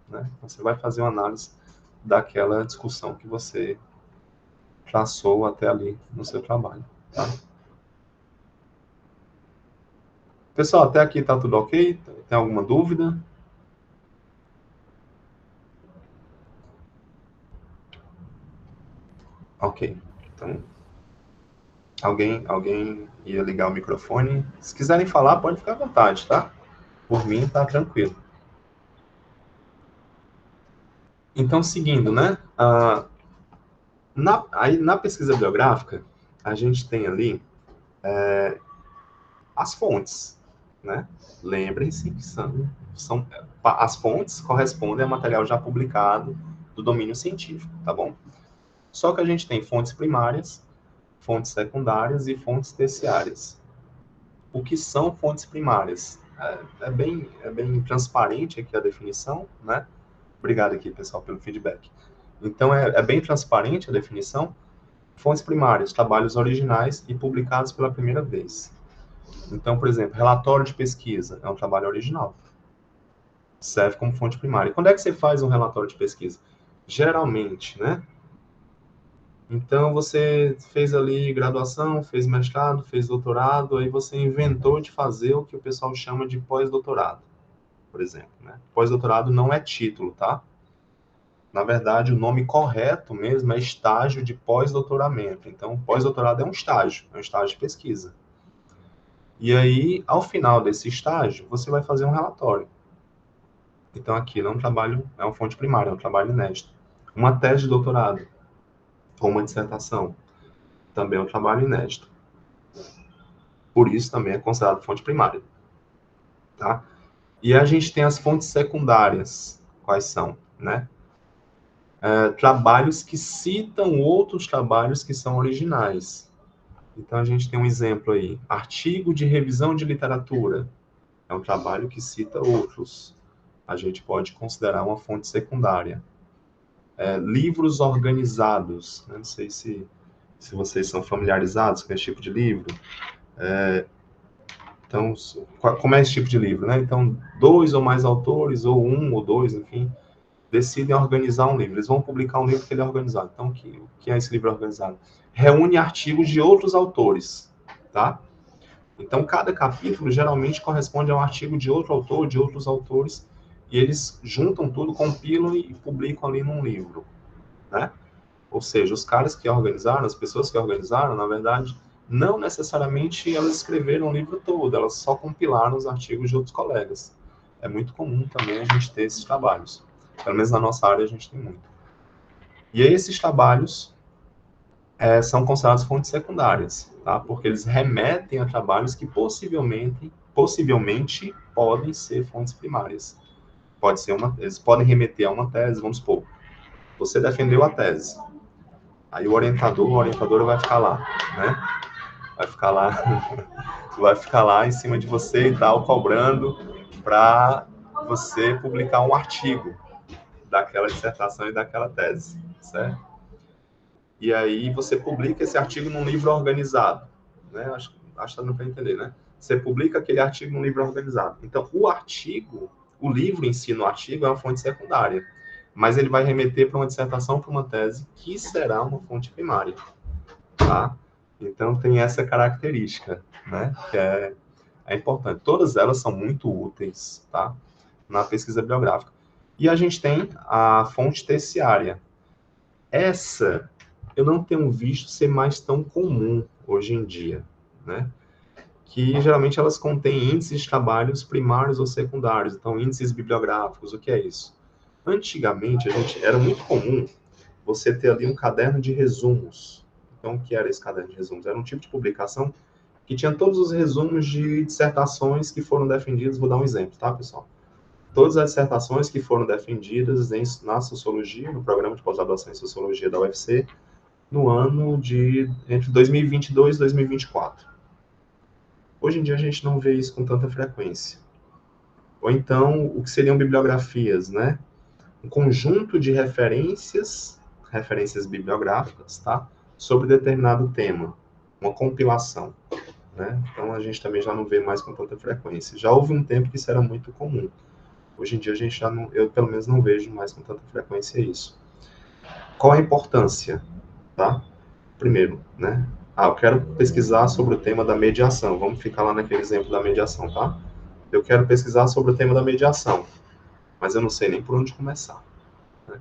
né? Então, você vai fazer uma análise daquela discussão que você traçou até ali no seu trabalho, tá? Pessoal, até aqui tá tudo ok? Tem alguma dúvida? Ok. Então, alguém ia ligar o microfone? Se quiserem falar, pode ficar à vontade, tá? Por mim, tá tranquilo. Então, seguindo, né? Aí, na pesquisa biográfica, a gente tem ali as fontes, né? Lembrem-se que as fontes correspondem a material já publicado do domínio científico, tá bom? Só que a gente tem fontes primárias, fontes secundárias e fontes terciárias. O que são fontes primárias? É bem transparente aqui a definição, né? Obrigado aqui, pessoal, pelo feedback. Então, é bem transparente a definição. Fontes primárias, trabalhos originais e publicados pela primeira vez. Então, por exemplo, relatório de pesquisa é um trabalho original. Serve como fonte primária. E quando é que você faz um relatório de pesquisa? Geralmente, né? Então, você fez ali graduação, fez mestrado, fez doutorado, aí você inventou de fazer o que o pessoal chama de pós-doutorado, por exemplo, né? Pós-doutorado não é título, tá? Na verdade, o nome correto mesmo é estágio de pós-doutoramento. Então, pós-doutorado é um estágio de pesquisa. E aí, ao final desse estágio, você vai fazer um relatório. Então, aqui não é um trabalho, é uma fonte primária, é um trabalho inédito. Uma tese de doutorado, ou uma dissertação, também é um trabalho inédito. Por isso, também é considerado fonte primária. Tá? E a gente tem as fontes secundárias. Quais são? Né? Trabalhos que citam outros trabalhos que são originais. Então, a gente tem um exemplo aí. Artigo de revisão de literatura. É um trabalho que cita outros. A gente pode considerar uma fonte secundária. Livros organizados. Não sei se vocês são familiarizados com esse tipo de livro. Então, como é esse tipo de livro? Né? Então, 2 ou mais autores, ou 1 ou 2, enfim, decidem organizar um livro. Eles vão publicar um livro que ele é organizado. Então, o que é esse livro organizado? Reúne artigos de outros autores, tá? Então, cada capítulo geralmente corresponde a um artigo de outro autor, de outros autores, e eles juntam tudo, compilam e publicam ali num livro, né? Ou seja, os caras que organizaram, as pessoas que organizaram, na verdade, não necessariamente elas escreveram o livro todo, elas só compilaram os artigos de outros colegas. É muito comum também a gente ter esses trabalhos. Pelo menos na nossa área a gente tem muito. E aí esses trabalhos são considerados fontes secundárias, tá? Porque eles remetem a trabalhos que possivelmente podem ser fontes primárias. Eles podem remeter a uma tese, vamos supor. Você defendeu a tese. Aí o orientador, a orientadora vai ficar lá, né? Vai ficar lá em cima de você e tal, cobrando para você publicar um artigo daquela dissertação e daquela tese, certo? E aí você publica esse artigo num livro organizado, né? Acho que está dando para entender, né? Você publica aquele artigo num livro organizado. Então, o livro em si no artigo é uma fonte secundária, mas ele vai remeter para uma dissertação, para uma tese, que será uma fonte primária, tá? Então, tem essa característica, né? Que é importante. Todas elas são muito úteis, tá? Na pesquisa bibliográfica. E a gente tem a fonte terciária. Essa eu não tenho visto ser mais tão comum hoje em dia, né? Que geralmente elas contêm índices de trabalhos primários ou secundários, então índices bibliográficos, o que é isso? Antigamente, era muito comum você ter ali um caderno de resumos. Então, o que era esse caderno de resumos? Era um tipo de publicação que tinha todos os resumos de dissertações que foram defendidas. Vou dar um exemplo, tá, pessoal? Todas as dissertações que foram defendidas na sociologia, no programa de pós-graduação em sociologia da UFC, no ano entre 2022 e 2024. Hoje em dia a gente não vê isso com tanta frequência. Ou então, o que seriam bibliografias, né? Um conjunto de referências bibliográficas, tá? Sobre determinado tema, uma compilação, né? Então a gente também já não vê mais com tanta frequência. Já houve um tempo que isso era muito comum. Hoje em dia a gente já não, eu pelo menos não vejo mais com tanta frequência isso. Qual a importância, tá? Primeiro, né? Eu quero pesquisar sobre o tema da mediação. Vamos ficar lá naquele exemplo da mediação, tá? Eu quero pesquisar sobre o tema da mediação, mas eu não sei nem por onde começar, né?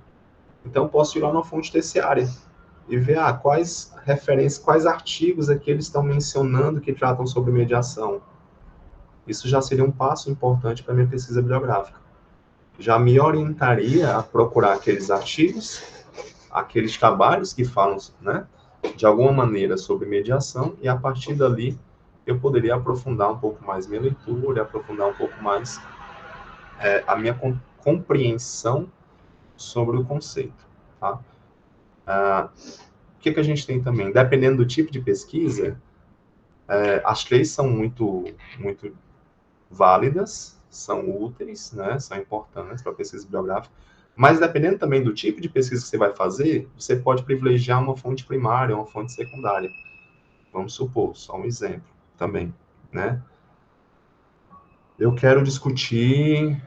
Então, eu posso ir lá na fonte terciária e ver quais referências, quais artigos aqui eles estão mencionando que tratam sobre mediação. Isso já seria um passo importante para a minha pesquisa bibliográfica. Já me orientaria a procurar aqueles artigos, aqueles trabalhos que falam, né, de alguma maneira sobre mediação, e a partir dali eu poderia aprofundar um pouco mais minha leitura, aprofundar um pouco mais a minha compreensão sobre o conceito, tá? O que a gente tem também? Dependendo do tipo de pesquisa, as três são muito válidas, são úteis, né? São importantes para a pesquisa bibliográfica, mas dependendo também do tipo de pesquisa que você vai fazer, você pode privilegiar uma fonte primária, uma fonte secundária. Vamos supor, só um exemplo também, né? Eu quero discutir,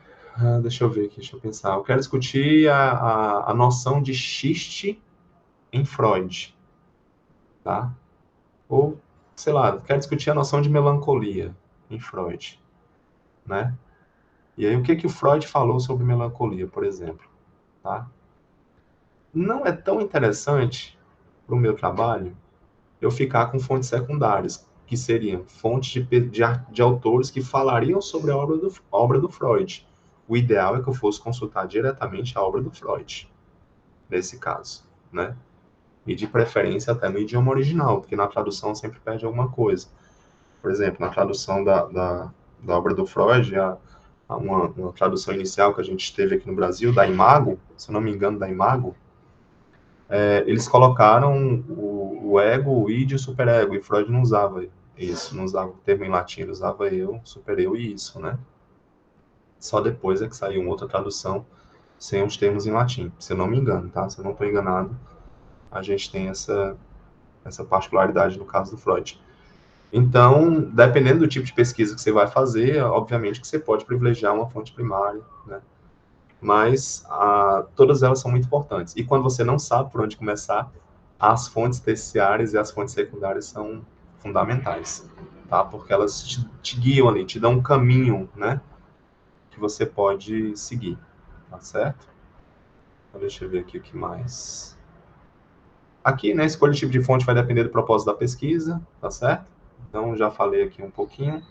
deixa eu ver aqui, deixa eu pensar. Eu quero discutir a noção de xiste em Freud, tá? Ou, sei lá, quero discutir a noção de melancolia em Freud, né? E aí, o que o Freud falou sobre melancolia, por exemplo, tá? Não é tão interessante para o meu trabalho eu ficar com fontes secundárias, que seriam fontes de autores que falariam sobre a obra do Freud. O ideal é que eu fosse consultar diretamente a obra do Freud, nesse caso, né? E de preferência até no idioma original, porque na tradução sempre perde alguma coisa. Por exemplo, na tradução da obra do Freud, uma tradução inicial que a gente teve aqui no Brasil, da Imago, se eu não me engano, da Imago, eles colocaram o ego, o id e o superego, e Freud não usava isso, não usava o termo em latim, ele usava eu, supereu e isso, né? Só depois é que saiu uma outra tradução sem os termos em latim, se eu não me engano, tá? Se eu não estou enganado, a gente tem essa particularidade no caso do Freud. Então, dependendo do tipo de pesquisa que você vai fazer, obviamente que você pode privilegiar uma fonte primária, né? Mas todas elas são muito importantes. E quando você não sabe por onde começar, as fontes terciárias e as fontes secundárias são fundamentais, tá? Porque elas te guiam ali, te dão um caminho, né? Que você pode seguir, tá certo? Então, deixa eu ver aqui o que mais. Aqui, né, escolha o tipo de fonte vai depender do propósito da pesquisa, tá certo? Então, já falei aqui um pouquinho.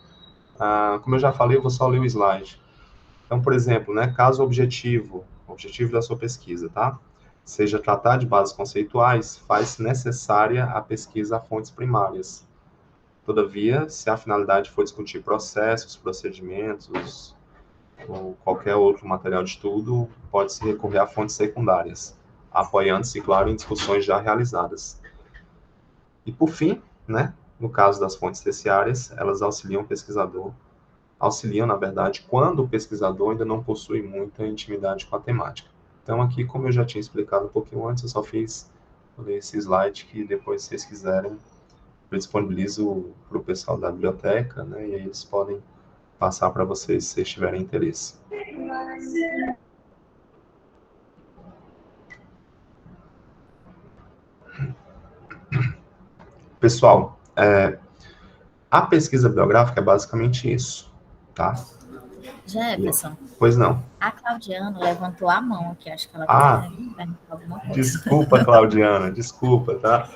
Como eu já falei, eu vou só ler o slide. Então, por exemplo, né, caso objetivo da sua pesquisa, tá? Seja tratar de bases conceituais, faz necessária a pesquisa a fontes primárias. Todavia, se a finalidade for discutir processos, procedimentos ou qualquer outro material de estudo, pode-se recorrer a fontes secundárias, apoiando-se, claro, em discussões já realizadas. E, por fim, né, no caso das fontes terciárias, elas auxiliam o pesquisador, na verdade, quando o pesquisador ainda não possui muita intimidade com a temática. Então, aqui, como eu já tinha explicado um pouquinho antes, eu só fiz esse slide que depois, se vocês quiserem, eu disponibilizo para o pessoal da biblioteca, né, e aí eles podem passar para vocês se vocês tiverem interesse. Pessoal, a pesquisa bibliográfica é basicamente isso, tá? Jefferson, Pois não. a Claudiana levantou a mão aqui, acho que ela quer perguntar alguma coisa. Desculpa, Claudiana, desculpa, tá?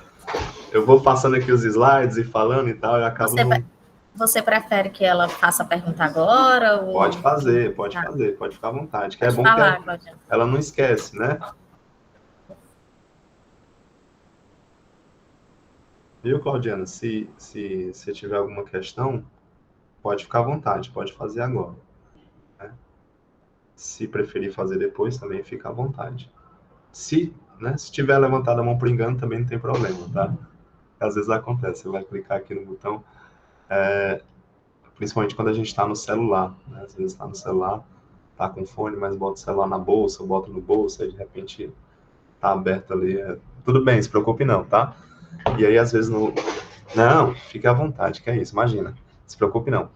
Eu vou passando aqui os slides e falando e tal, e acabo Você prefere que ela faça a pergunta agora? Ou... Pode fazer, pode ficar à vontade. Que pode é bom falar, que Claudiana. Ela não esquece, né? Viu, Claudiana? Se tiver alguma questão, pode ficar à vontade, pode fazer agora. Né? Se preferir fazer depois, também fica à vontade. Se tiver levantado a mão por engano, também não tem problema, tá? Às vezes acontece, você vai clicar aqui no botão, principalmente quando a gente está no celular, né? Às vezes está no celular, tá com fone, mas bota o celular na bolsa, bota no bolso, aí de repente tá aberto ali. Tudo bem, se preocupe não, tá? E aí, às vezes, não, fique à vontade, que é isso, imagina. Se preocupe não.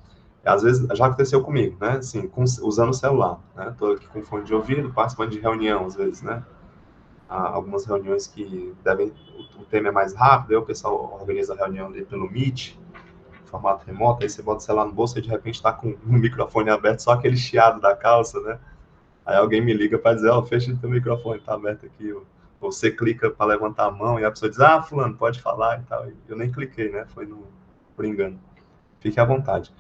Às vezes, já aconteceu comigo, né? Assim, usando o celular, né? Tô aqui com fone de ouvido, participando de reunião, às vezes, né? Há algumas reuniões que o tema é mais rápido, aí o pessoal organiza a reunião ali pelo Meet, formato remoto, aí você bota o celular no bolso e de repente tá com o microfone aberto, só aquele chiado da calça, né? Aí alguém me liga para dizer, fecha o teu microfone, tá aberto aqui. Você clica para levantar a mão e a pessoa diz, fulano, pode falar e tal. Eu nem cliquei, né? Foi por engano. Fique à vontade.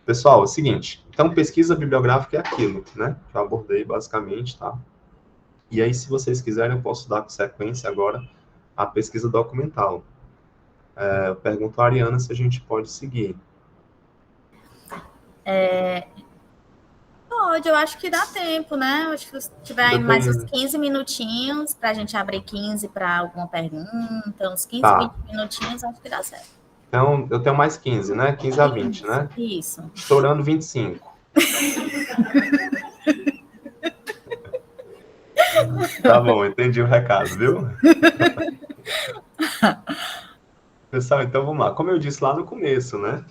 Pessoal, é o seguinte. Então, pesquisa bibliográfica é aquilo, né? Que eu abordei basicamente, tá? E aí, se vocês quiserem, eu posso dar com sequência agora a pesquisa documental. Eu pergunto à Ariana se a gente pode seguir. Pode, eu acho que dá tempo, né? Eu acho que se tiver Ainda aí mais uns tem... 15 minutinhos, para a gente abrir 15 para alguma pergunta, uns 15, 20 Tá. minutinhos, acho que dá certo. Então, eu tenho mais 15, né? 15 a 20, Isso, né? isso. Estourando 25. Tá bom, entendi o recado, viu? Pessoal, então vamos lá. Como eu disse lá no começo, né?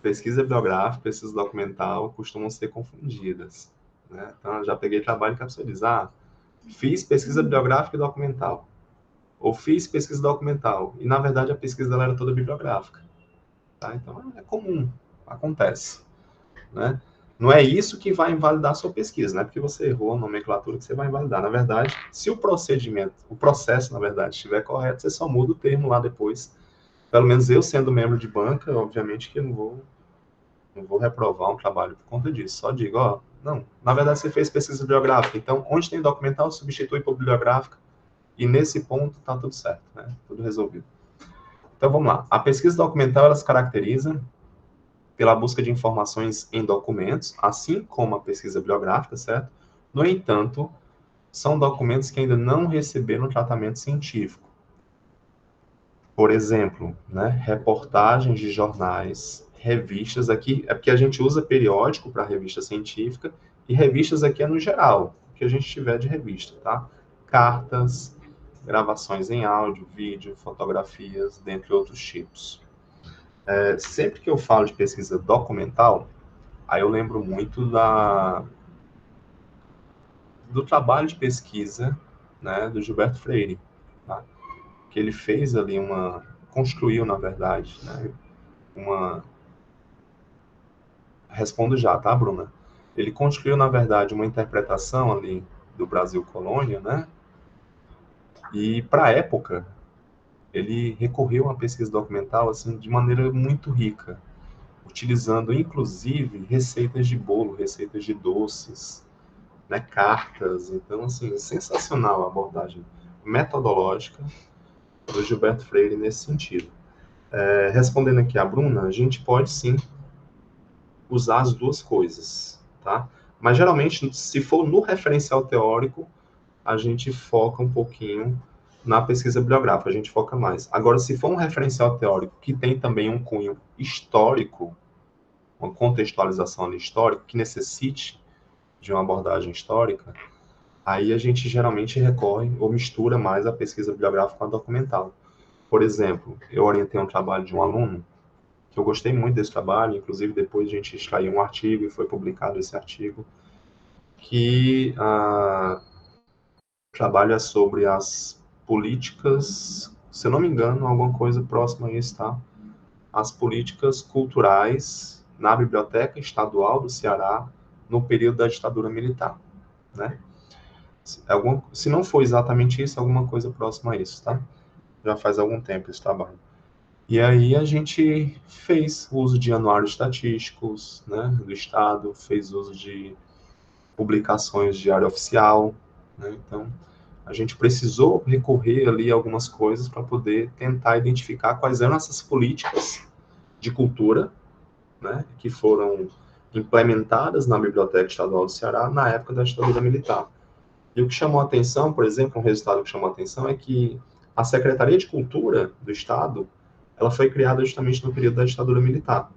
Pesquisa bibliográfica, pesquisa documental costumam ser confundidas, né? Então, eu já peguei trabalho que capsulizar. Fiz pesquisa bibliográfica e documental. Ou fiz pesquisa documental. E, na verdade, a pesquisa dela era toda bibliográfica. Tá? Então, é comum. Acontece. Né? Não é isso que vai invalidar a sua pesquisa, não é porque você errou a nomenclatura que você vai invalidar. Na verdade, se o procedimento, o processo, na verdade, estiver correto, você só muda o termo lá depois. Pelo menos eu, sendo membro de banca, obviamente que eu não vou reprovar um trabalho por conta disso. Só digo, ó, não, na verdade você fez pesquisa bibliográfica, então onde tem documental, substitui por bibliográfica, e nesse ponto tá tudo certo, né? Tudo resolvido. Então vamos lá. A pesquisa documental, ela se caracteriza pela busca de informações em documentos, assim como a pesquisa bibliográfica, certo? No entanto, são documentos que ainda não receberam tratamento científico. Por exemplo, né, reportagens de jornais, revistas aqui, é porque a gente usa periódico para revista científica, e revistas aqui é no geral, o que a gente tiver de revista, tá? Cartas, gravações em áudio, vídeo, fotografias, dentre outros tipos. Sempre que eu falo de pesquisa documental, aí eu lembro muito do trabalho de pesquisa, né, do Gilberto Freire, tá? Que ele fez ali construiu, na verdade, né, uma... Respondo já, tá, Bruna? Ele construiu, na verdade, uma interpretação ali do Brasil colônia, né? E, para a época, ele recorreu a uma pesquisa documental, assim, de maneira muito rica, utilizando, inclusive, receitas de bolo, receitas de doces, né, cartas. Então, assim, sensacional a abordagem metodológica do Gilberto Freire nesse sentido. Respondendo aqui a Bruna, a gente pode sim usar as duas coisas, tá? Mas geralmente, se for no referencial teórico, a gente foca um pouquinho na pesquisa bibliográfica, a gente foca mais. Agora, se for um referencial teórico que tem também um cunho histórico, uma contextualização ali histórica, que necessite de uma abordagem histórica, aí a gente geralmente recorre ou mistura mais a pesquisa bibliográfica com a documental. Por exemplo, eu orientei um trabalho de um aluno, que eu gostei muito desse trabalho, inclusive depois a gente extraiu um artigo e foi publicado esse artigo, que trabalha sobre as políticas, se eu não me engano, alguma coisa próxima a isso, tá? As políticas culturais na Biblioteca Estadual do Ceará no período da ditadura militar, né? Se não for exatamente isso, alguma coisa próxima a isso, tá? Já faz algum tempo esse trabalho. E aí a gente fez uso de anuários estatísticos, né, do Estado, fez uso de publicações de diário oficial, né? Então, a gente precisou recorrer ali a algumas coisas para poder tentar identificar quais eram essas políticas de cultura, né, que foram implementadas na Biblioteca Estadual do Ceará na época da ditadura militar. E o que chamou a atenção, por exemplo, um resultado que chamou a atenção é que a Secretaria de Cultura do Estado, ela foi criada justamente no período da ditadura militar.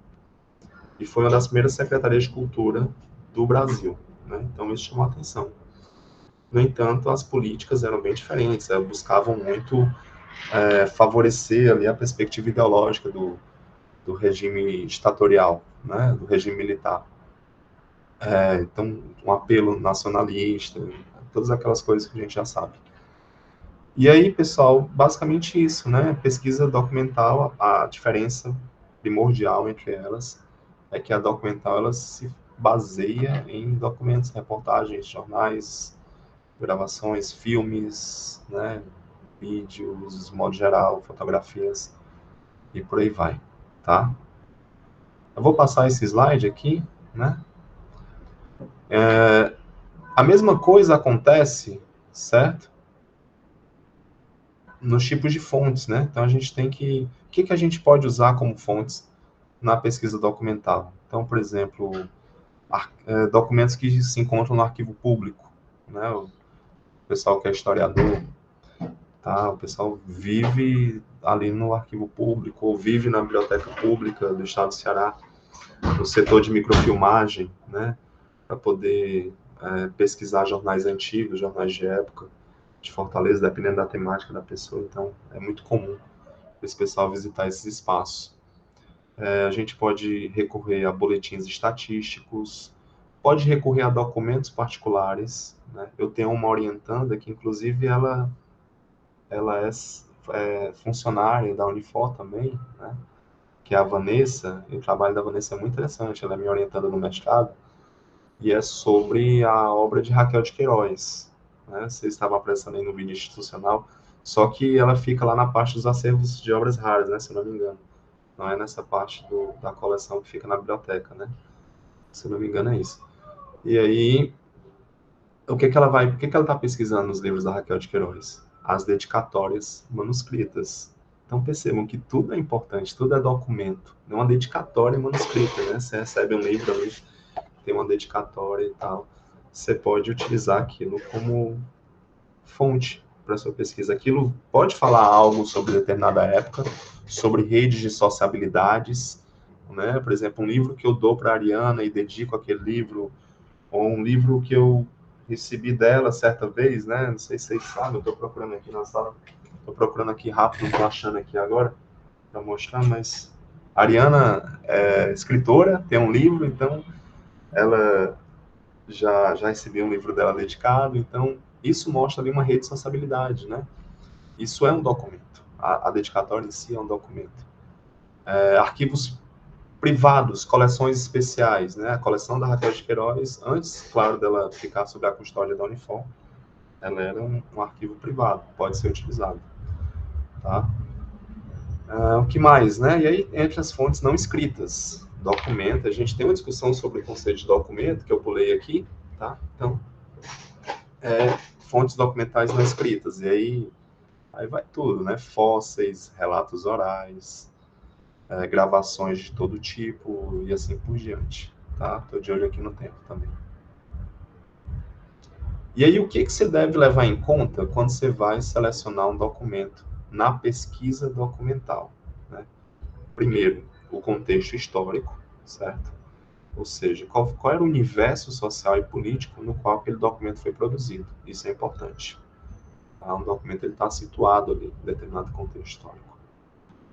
E foi uma das primeiras secretarias de cultura do Brasil, né? Então isso chamou a atenção. No entanto, as políticas eram bem diferentes, buscavam muito favorecer ali a perspectiva ideológica do regime ditatorial, né, do regime militar. Então, um apelo nacionalista, todas aquelas coisas que a gente já sabe. E aí, pessoal, basicamente isso, né? Pesquisa documental, a diferença primordial entre elas é que a documental ela se baseia em documentos, reportagens, jornais, gravações, filmes, né? Vídeos, de modo geral, fotografias e por aí vai, tá? Eu vou passar esse slide aqui, né? A mesma coisa acontece, certo? nos tipos de fontes, né? Então a gente tem que... O que que a gente pode usar como fontes na pesquisa documental? Então, por exemplo, documentos que se encontram no arquivo público, né? O pessoal que é historiador, tá? O pessoal vive ali no arquivo público, ou vive na biblioteca pública do estado do Ceará, no setor de microfilmagem, né? Para poder pesquisar jornais antigos, jornais de época, de Fortaleza, dependendo da temática da pessoa. Então, é muito comum esse pessoal visitar esses espaços. A gente pode recorrer a boletins estatísticos, pode recorrer a documentos particulares, né? Eu tenho uma orientanda que, inclusive, ela é funcionária da Unifor também, né? Que é a Vanessa, e o trabalho da Vanessa é muito interessante, ela é minha orientanda no mestrado, e é sobre a obra de Raquel de Queiroz, né? Você estava apressando aí no vídeo institucional, só que ela fica lá na parte dos acervos de obras raras, né? Se eu não me engano. Não é nessa parte da coleção que fica na biblioteca, né? Se eu não me engano é isso. E aí, o que que ela está pesquisando nos livros da Raquel de Queiroz? As dedicatórias manuscritas. Então percebam que tudo é importante, tudo é documento. Não é uma dedicatória manuscrita, né? Você recebe um livro ali, tem uma dedicatória e tal. Você pode utilizar aquilo como fonte para sua pesquisa. Aquilo pode falar algo sobre determinada época, sobre redes de sociabilidades, né? Por exemplo, um livro que eu dou para a Ariana e dedico aquele livro, ou um livro que eu recebi dela certa vez, né? Não sei se vocês sabem, eu estou procurando aqui na sala, estou procurando aqui rápido, não estou achando aqui agora para mostrar, mas a Ariana é escritora, tem um livro, então ela já recebi um livro dela dedicado, então isso mostra ali uma rede de sociabilidade, né? Isso é um documento. A dedicatória em si é um documento. Arquivos privados, coleções especiais, né? A coleção da Raquel de Queiroz, antes, claro, dela ficar sob a custódia da Unifor, ela era um arquivo privado, pode ser utilizado, tá? O que mais, né? E aí, entre as fontes não escritas, documento, a gente tem uma discussão sobre o conceito de documento, que eu pulei aqui, tá? Então, fontes documentais não escritas, e aí vai tudo, né? Fósseis, relatos orais, gravações de todo tipo e assim por diante, tá? Tô de olho aqui no tempo também. E aí, o que você deve levar em conta quando você vai selecionar um documento na pesquisa documental, né? Primeiro, o contexto histórico, certo? Ou seja, qual era o universo social e político no qual aquele documento foi produzido. Isso é importante. Tá? Um documento está situado ali em determinado contexto histórico.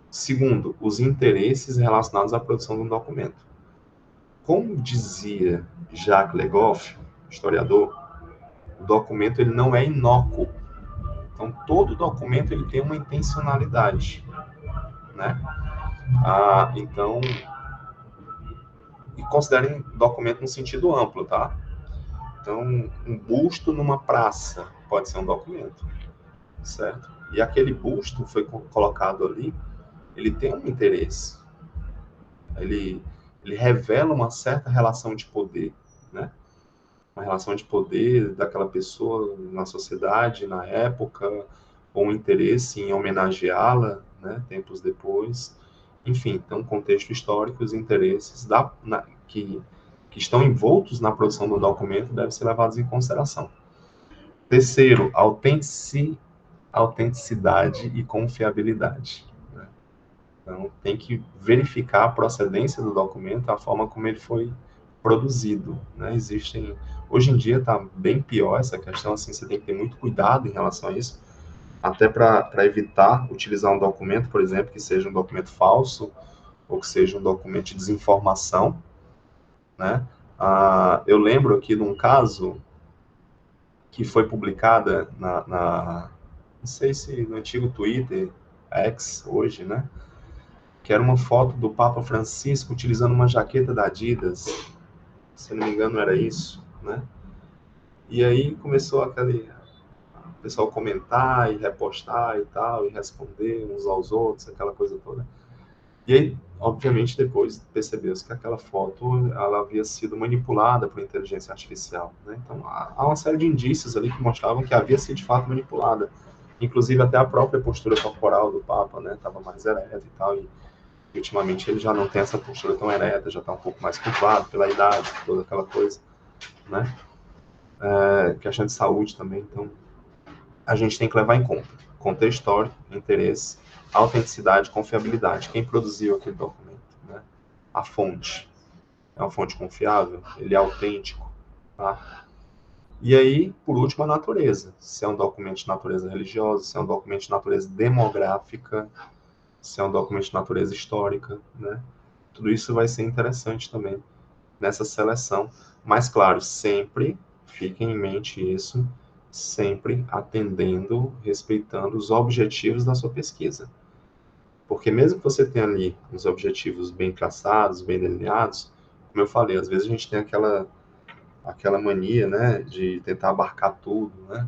Segundo, os interesses relacionados à produção de um documento. Como dizia Jacques Legoff, historiador, o documento ele não é inócuo. Então, todo documento ele tem uma intencionalidade, né? Então, e considerem documento no sentido amplo, tá? Então, um busto numa praça pode ser um documento, certo? E aquele busto foi colocado ali, ele tem um interesse. Ele revela uma certa relação de poder, né? Uma relação de poder daquela pessoa na sociedade, na época, ou um interesse em homenageá-la, né? Tempos depois. Enfim, então, contexto histórico, os interesses que estão envoltos na produção do documento devem ser levados em consideração. Terceiro, autenticidade e confiabilidade. Né? Então, tem que verificar a procedência do documento, a forma como ele foi produzido. Né? Hoje em dia está bem pior essa questão, assim, você tem que ter muito cuidado em relação a isso, até para evitar utilizar um documento, por exemplo, que seja um documento falso, ou que seja um documento de desinformação, né? Eu lembro aqui de um caso que foi publicada não sei se no antigo Twitter, X, hoje, né? Que era uma foto do Papa Francisco utilizando uma jaqueta da Adidas, se não me engano era isso, né? E aí começou o pessoal comentar e repostar e tal, e responder uns aos outros, aquela coisa toda. E aí, obviamente, depois percebeu-se que aquela foto ela havia sido manipulada por inteligência artificial. Né? Então, há uma série de indícios ali que mostravam que havia sido, de fato, manipulada. inclusive até a própria postura corporal do Papa, né, estava mais ereta e tal, e ultimamente ele já não tem essa postura tão ereta, já está um pouco mais curvado pela idade, toda aquela coisa, né, questão de saúde também, então a gente tem que levar em conta contexto histórico, interesse, autenticidade, confiabilidade. Quem produziu aquele documento, né? A fonte. É uma fonte confiável? Ele é autêntico? Tá? E aí, por último, a natureza. Se é um documento de natureza religiosa, se é um documento de natureza demográfica, se é um documento de natureza histórica, né? Tudo isso vai ser interessante também nessa seleção. Mas, claro, sempre fiquem em mente isso, sempre atendendo, respeitando os objetivos da sua pesquisa. Porque mesmo que você tenha ali os objetivos bem traçados, bem delineados, como eu falei, às vezes a gente tem aquela mania, né, de tentar abarcar tudo, né?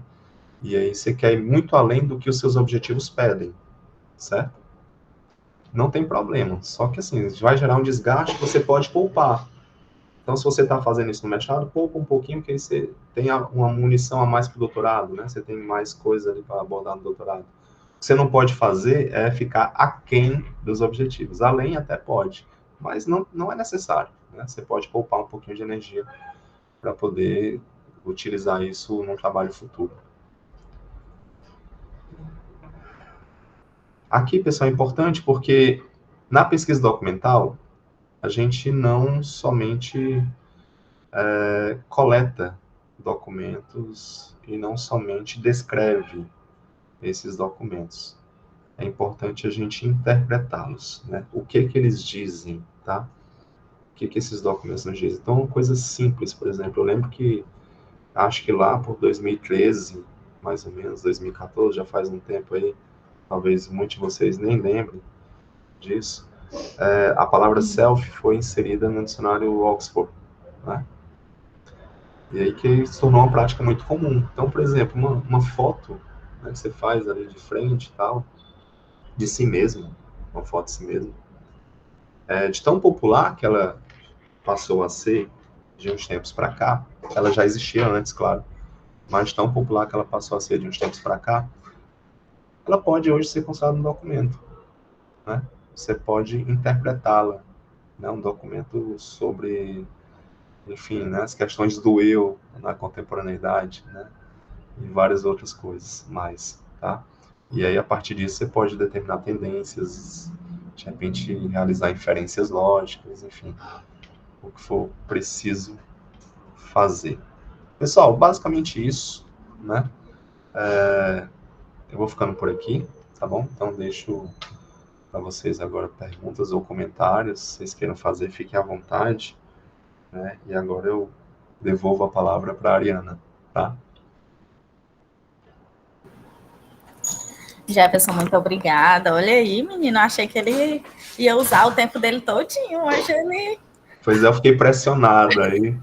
E aí você quer ir muito além do que os seus objetivos pedem, certo? Não tem problema. Só que assim, vai gerar um desgaste que você pode poupar. Então, se você está fazendo isso no mestrado, poupa um pouquinho, que aí você tem uma munição a mais para o doutorado, né? Você tem mais coisa ali para abordar no doutorado. O que você não pode fazer é ficar aquém dos objetivos. Além até pode, mas não é necessário, né? Você pode poupar um pouquinho de energia para poder utilizar isso no trabalho futuro. Aqui, pessoal, é importante porque na pesquisa documental, a gente não somente coleta documentos e não somente descreve esses documentos. É importante a gente interpretá-los, né? O que eles dizem, tá? O que esses documentos nos dizem. Então, coisas simples, por exemplo, eu lembro que, acho que lá por 2013, mais ou menos, 2014, já faz um tempo aí, talvez muitos de vocês nem lembrem disso, a palavra self foi inserida no dicionário Oxford, né? E aí que se tornou uma prática muito comum. Então, por exemplo, uma foto, né, que você faz ali de frente e tal, de si mesmo, uma foto de si mesmo, de tão popular que ela passou a ser de uns tempos para cá, ela já existia antes, claro, mas tão popular que ela passou a ser de uns tempos para cá, ela pode hoje ser considerada um documento, né? Você pode interpretá-la, né? Um documento sobre, enfim, né, as questões do eu na contemporaneidade, né? E várias outras coisas mais, tá? E aí, a partir disso, você pode determinar tendências, de repente, realizar inferências lógicas, enfim, o que for preciso fazer. Pessoal, basicamente isso, né? Eu vou ficando por aqui, tá bom? Então, deixo para vocês agora perguntas ou comentários, se vocês queiram fazer, fiquem à vontade, né? E agora eu devolvo a palavra para a Ariana, tá? Jefferson, muito obrigada. Olha aí, menino, achei que ele ia usar o tempo dele todinho. Hoje ele... Pois é, eu fiquei pressionado aí.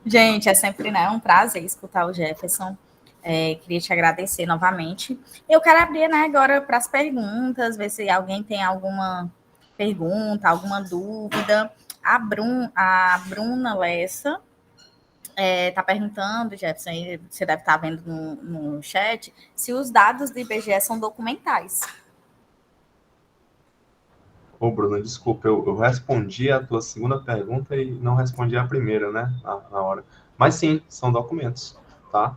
Gente, é sempre, né, um prazer escutar o Jefferson. Queria te agradecer novamente. Eu quero abrir, né, agora para as perguntas, ver se alguém tem alguma pergunta, alguma dúvida. A Bruna Lessa está perguntando, Jefferson, você deve estar vendo no chat, se os dados do IBGE são documentais. Ô, Bruno, desculpa, eu respondi a tua segunda pergunta e não respondi a primeira, né, na hora. Mas sim, são documentos, tá?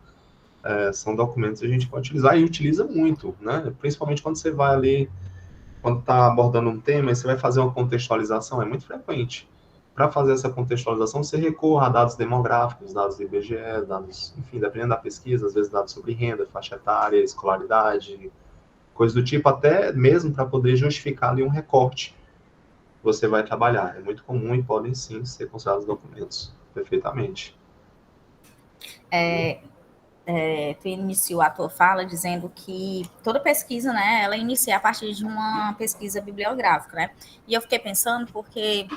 São documentos que a gente pode utilizar e utiliza muito, né? Principalmente quando você vai ali, quando está abordando um tema e você vai fazer uma contextualização, é muito frequente. Para fazer essa contextualização, você recorre a dados demográficos, dados do IBGE, dados, enfim, dependendo da pesquisa, às vezes dados sobre renda, faixa etária, escolaridade, coisas do tipo, até mesmo para poder justificar ali um recorte que você vai trabalhar. É muito comum e podem sim ser considerados documentos, perfeitamente. Tu iniciou a tua fala dizendo que toda pesquisa, né, ela inicia a partir de uma pesquisa bibliográfica, né? E eu fiquei pensando porque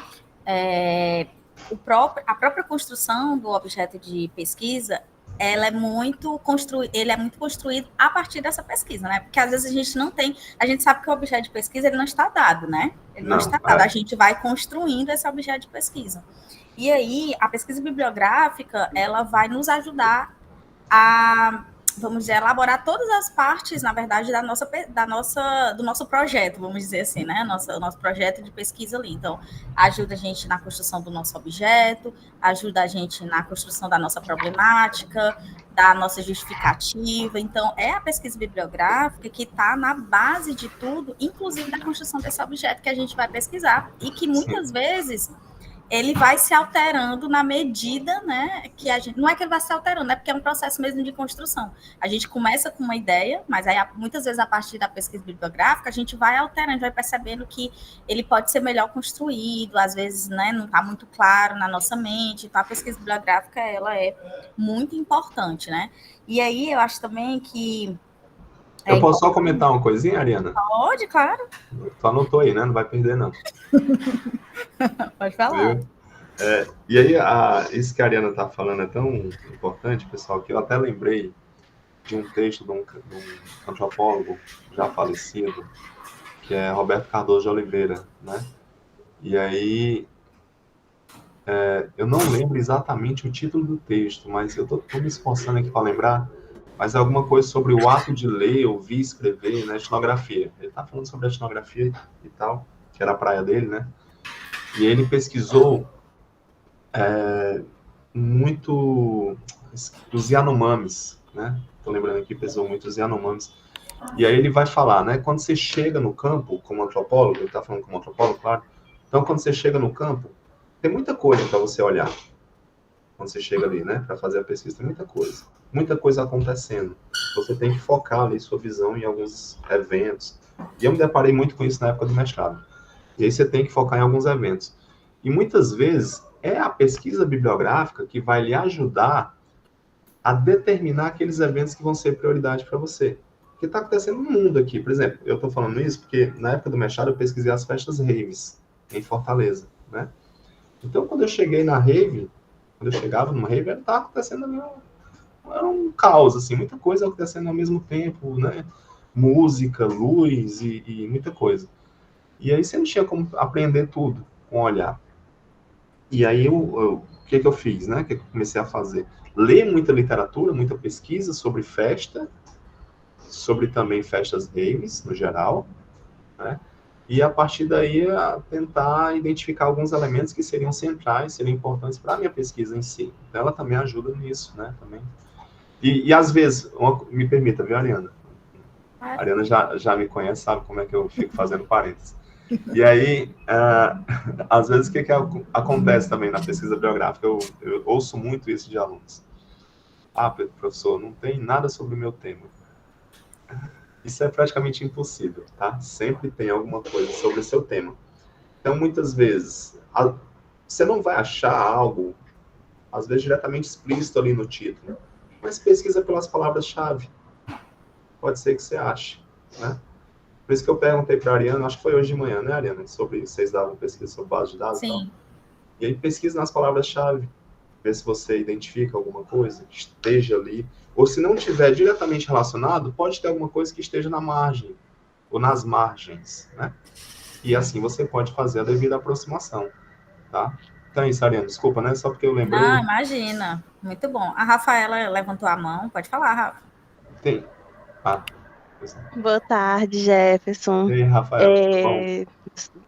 a própria construção do objeto de pesquisa, ele é muito construído a partir dessa pesquisa, né? Porque às vezes a gente não tem, a gente sabe que o objeto de pesquisa ele não está dado, né? Ele não está dado, a gente vai construindo esse objeto de pesquisa. E aí, a pesquisa bibliográfica, ela vai nos ajudar a vamos dizer, elaborar todas as partes, na verdade, do nosso projeto, vamos dizer assim, né? O nosso projeto de pesquisa ali. Então, ajuda a gente na construção do nosso objeto, ajuda a gente na construção da nossa problemática, da nossa justificativa. Então, é a pesquisa bibliográfica que está na base de tudo, inclusive da construção desse objeto que a gente vai pesquisar, e que muitas vezes ele vai se alterando na medida, né, que a gente... Não é que ele vai se alterando, é porque é um processo mesmo de construção. A gente começa com uma ideia, mas aí muitas vezes a partir da pesquisa bibliográfica a gente vai alterando, vai percebendo que ele pode ser melhor construído, às vezes, né, não está muito claro na nossa mente. Então a pesquisa bibliográfica, ela é muito importante, né? E aí eu acho também que... Eu posso só comentar uma coisinha, Ariana? Pode, claro. Tu anotou aí, né? Não vai perder, não. Pode falar. E aí, isso que a Ariana está falando é tão importante, pessoal, que eu até lembrei de um texto de um antropólogo já falecido, que é Roberto Cardoso de Oliveira, né? E aí, eu não lembro exatamente o título do texto, mas eu estou me esforçando aqui para lembrar, mas é alguma coisa sobre o ato de ler, ouvir, escrever, né? Etnografia. Ele está falando sobre a etnografia e tal, que era a praia dele, né? E ele pesquisou muito os Yanomamis, né? Estou lembrando aqui, pesquisou muito os Yanomamis. E aí ele vai falar, né? Quando você chega no campo, como antropólogo, ele está falando como antropólogo, claro. Então, quando você chega no campo, tem muita coisa para você olhar. Quando você chega ali, né? Para fazer a pesquisa, tem muita coisa acontecendo. Você tem que focar ali sua visão em alguns eventos. E eu me deparei muito com isso na época do mestrado. E aí você tem que focar em alguns eventos. E muitas vezes é a pesquisa bibliográfica que vai lhe ajudar a determinar aqueles eventos que vão ser prioridade para você. O que está acontecendo no mundo aqui? Por exemplo, eu estou falando isso porque na época do mestrado eu pesquisei as festas raves em Fortaleza, né? Então, quando eu cheguei na rave, quando eu chegava numa rave, estava acontecendo ali era um caos, assim, muita coisa acontecendo ao mesmo tempo, né? Música, luz e muita coisa. E aí você não tinha como aprender tudo com o olhar. E aí, o que eu fiz, né? O que eu comecei a fazer? Ler muita literatura, muita pesquisa sobre festa, sobre também festas raves, no geral, né? E a partir daí, tentar identificar alguns elementos que seriam centrais, seriam importantes para a minha pesquisa em si. Então, ela também ajuda nisso, né? Também. E às vezes, me permita, viu, Ariana? A Ariana já me conhece, sabe como é que eu fico fazendo parênteses. E aí, às vezes, o que acontece também na pesquisa biográfica? Eu ouço muito isso de alunos. Professor, não tem nada sobre o meu tema. Isso é praticamente impossível, tá? Sempre tem alguma coisa sobre o seu tema. Então, muitas vezes, você não vai achar algo, às vezes, diretamente explícito ali no título, mas pesquisa pelas palavras-chave. Pode ser que você ache, né? Por isso que eu perguntei para a Ariana, acho que foi hoje de manhã, né, Ariana? Sobre vocês davam pesquisa sobre base de dados e tal. E aí pesquisa nas palavras-chave, vê se você identifica alguma coisa que esteja ali. Ou se não estiver diretamente relacionado, pode ter alguma coisa que esteja na margem, ou nas margens, né? E assim você pode fazer a devida aproximação, tá? Então é isso, Ariana, desculpa, né? Só porque eu lembrei. Não, imagina. Muito bom. A Rafaela levantou a mão. Pode falar, Rafa. Tem. Boa tarde, Jefferson. E aí, Rafael,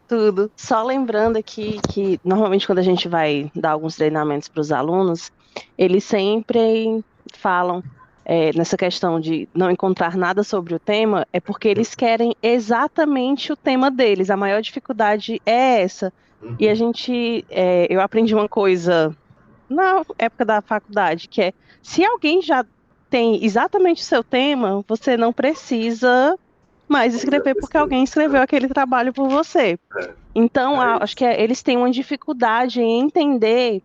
Tudo. Só lembrando aqui que normalmente quando a gente vai dar alguns treinamentos para os alunos, eles sempre falam nessa questão de não encontrar nada sobre o tema, é porque eles querem exatamente o tema deles. A maior dificuldade é essa. E eu aprendi uma coisa na época da faculdade, que é se alguém já tem exatamente o seu tema, você não precisa mais escrever porque alguém escreveu aquele trabalho por você. Então, acho que eles têm uma dificuldade em entender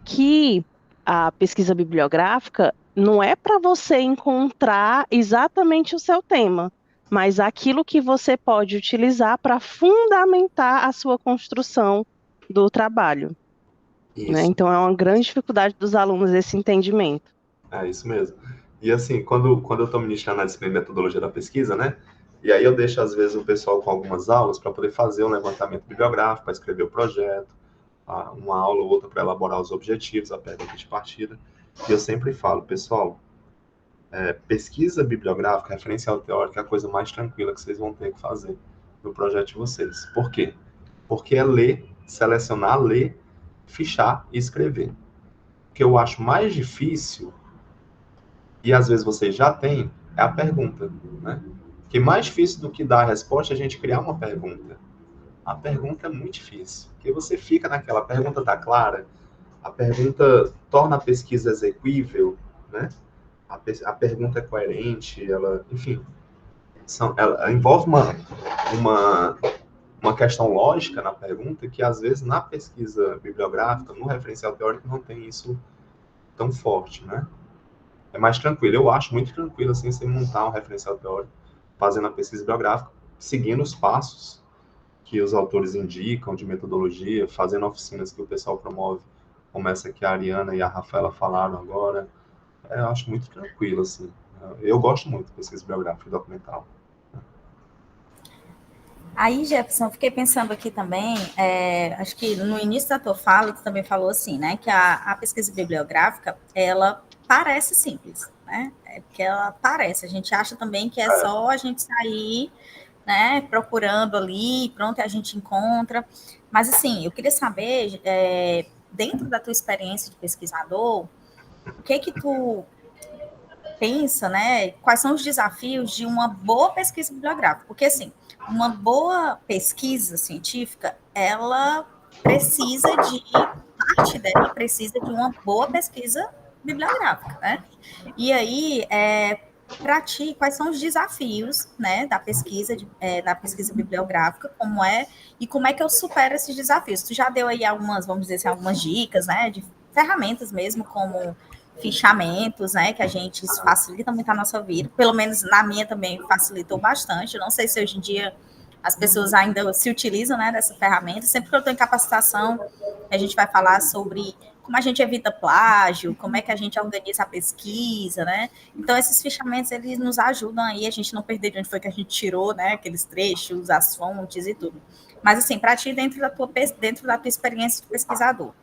que a pesquisa bibliográfica não é para você encontrar exatamente o seu tema, mas aquilo que você pode utilizar para fundamentar a sua construção do trabalho. Né? Então, é uma grande dificuldade dos alunos esse entendimento. É isso mesmo. E assim, quando eu estou ministrando a disciplina de metodologia da pesquisa, né? E aí eu deixo, às vezes, o pessoal com algumas aulas para poder fazer um levantamento bibliográfico, para escrever o projeto, uma aula ou outra para elaborar os objetivos, a pergunta de partida. E eu sempre falo, pessoal, pesquisa bibliográfica, referencial teórica, é a coisa mais tranquila que vocês vão ter que fazer no projeto de vocês. Por quê? Porque é ler, selecionar, ler, fichar e escrever. O que eu acho mais difícil, e às vezes vocês já têm, é a pergunta, né? Porque mais difícil do que dar a resposta é a gente criar uma pergunta. A pergunta é muito difícil, porque você fica naquela pergunta tá clara, a pergunta torna a pesquisa exequível, né? A pergunta é coerente, ela, enfim, ela envolve uma questão lógica na pergunta que, às vezes, na pesquisa bibliográfica, no referencial teórico, não tem isso tão forte, né? É mais tranquilo. Eu acho muito tranquilo, assim, você montar um referencial teórico, fazendo a pesquisa bibliográfica, seguindo os passos que os autores indicam de metodologia, fazendo oficinas que o pessoal promove, como essa que a Ariana e a Rafaela falaram agora. Eu acho muito tranquilo, assim. Eu gosto muito de pesquisa bibliográfica e documental. Aí, Jefferson, fiquei pensando aqui também, acho que no início da tua fala, tu também falou assim, né, que a pesquisa bibliográfica, ela parece simples, né, porque ela parece, a gente acha também que é só a gente sair, né, procurando ali, pronto, a gente encontra, mas assim, eu queria saber, dentro da tua experiência de pesquisador, o que tu pensa, né, quais são os desafios de uma boa pesquisa bibliográfica? Porque, assim, uma boa pesquisa científica, ela precisa de, parte dela precisa de uma boa pesquisa bibliográfica, né? E aí, para ti, quais são os desafios, né, da pesquisa, da pesquisa bibliográfica, e como é que eu supero esses desafios? Tu já deu aí algumas, vamos dizer assim, algumas dicas, né, de ferramentas mesmo, como fichamentos, né, que a gente facilita muito a nossa vida, pelo menos na minha também facilitou bastante. Eu não sei se hoje em dia as pessoas ainda se utilizam, né, dessa ferramenta. Sempre que eu estou em capacitação, a gente vai falar sobre como a gente evita plágio, como é que a gente organiza a pesquisa, né? Então, esses fichamentos, eles nos ajudam aí a gente não perder de onde foi que a gente tirou, né, aqueles trechos, as fontes e tudo. Mas, assim, para ti, dentro da tua experiência de pesquisador,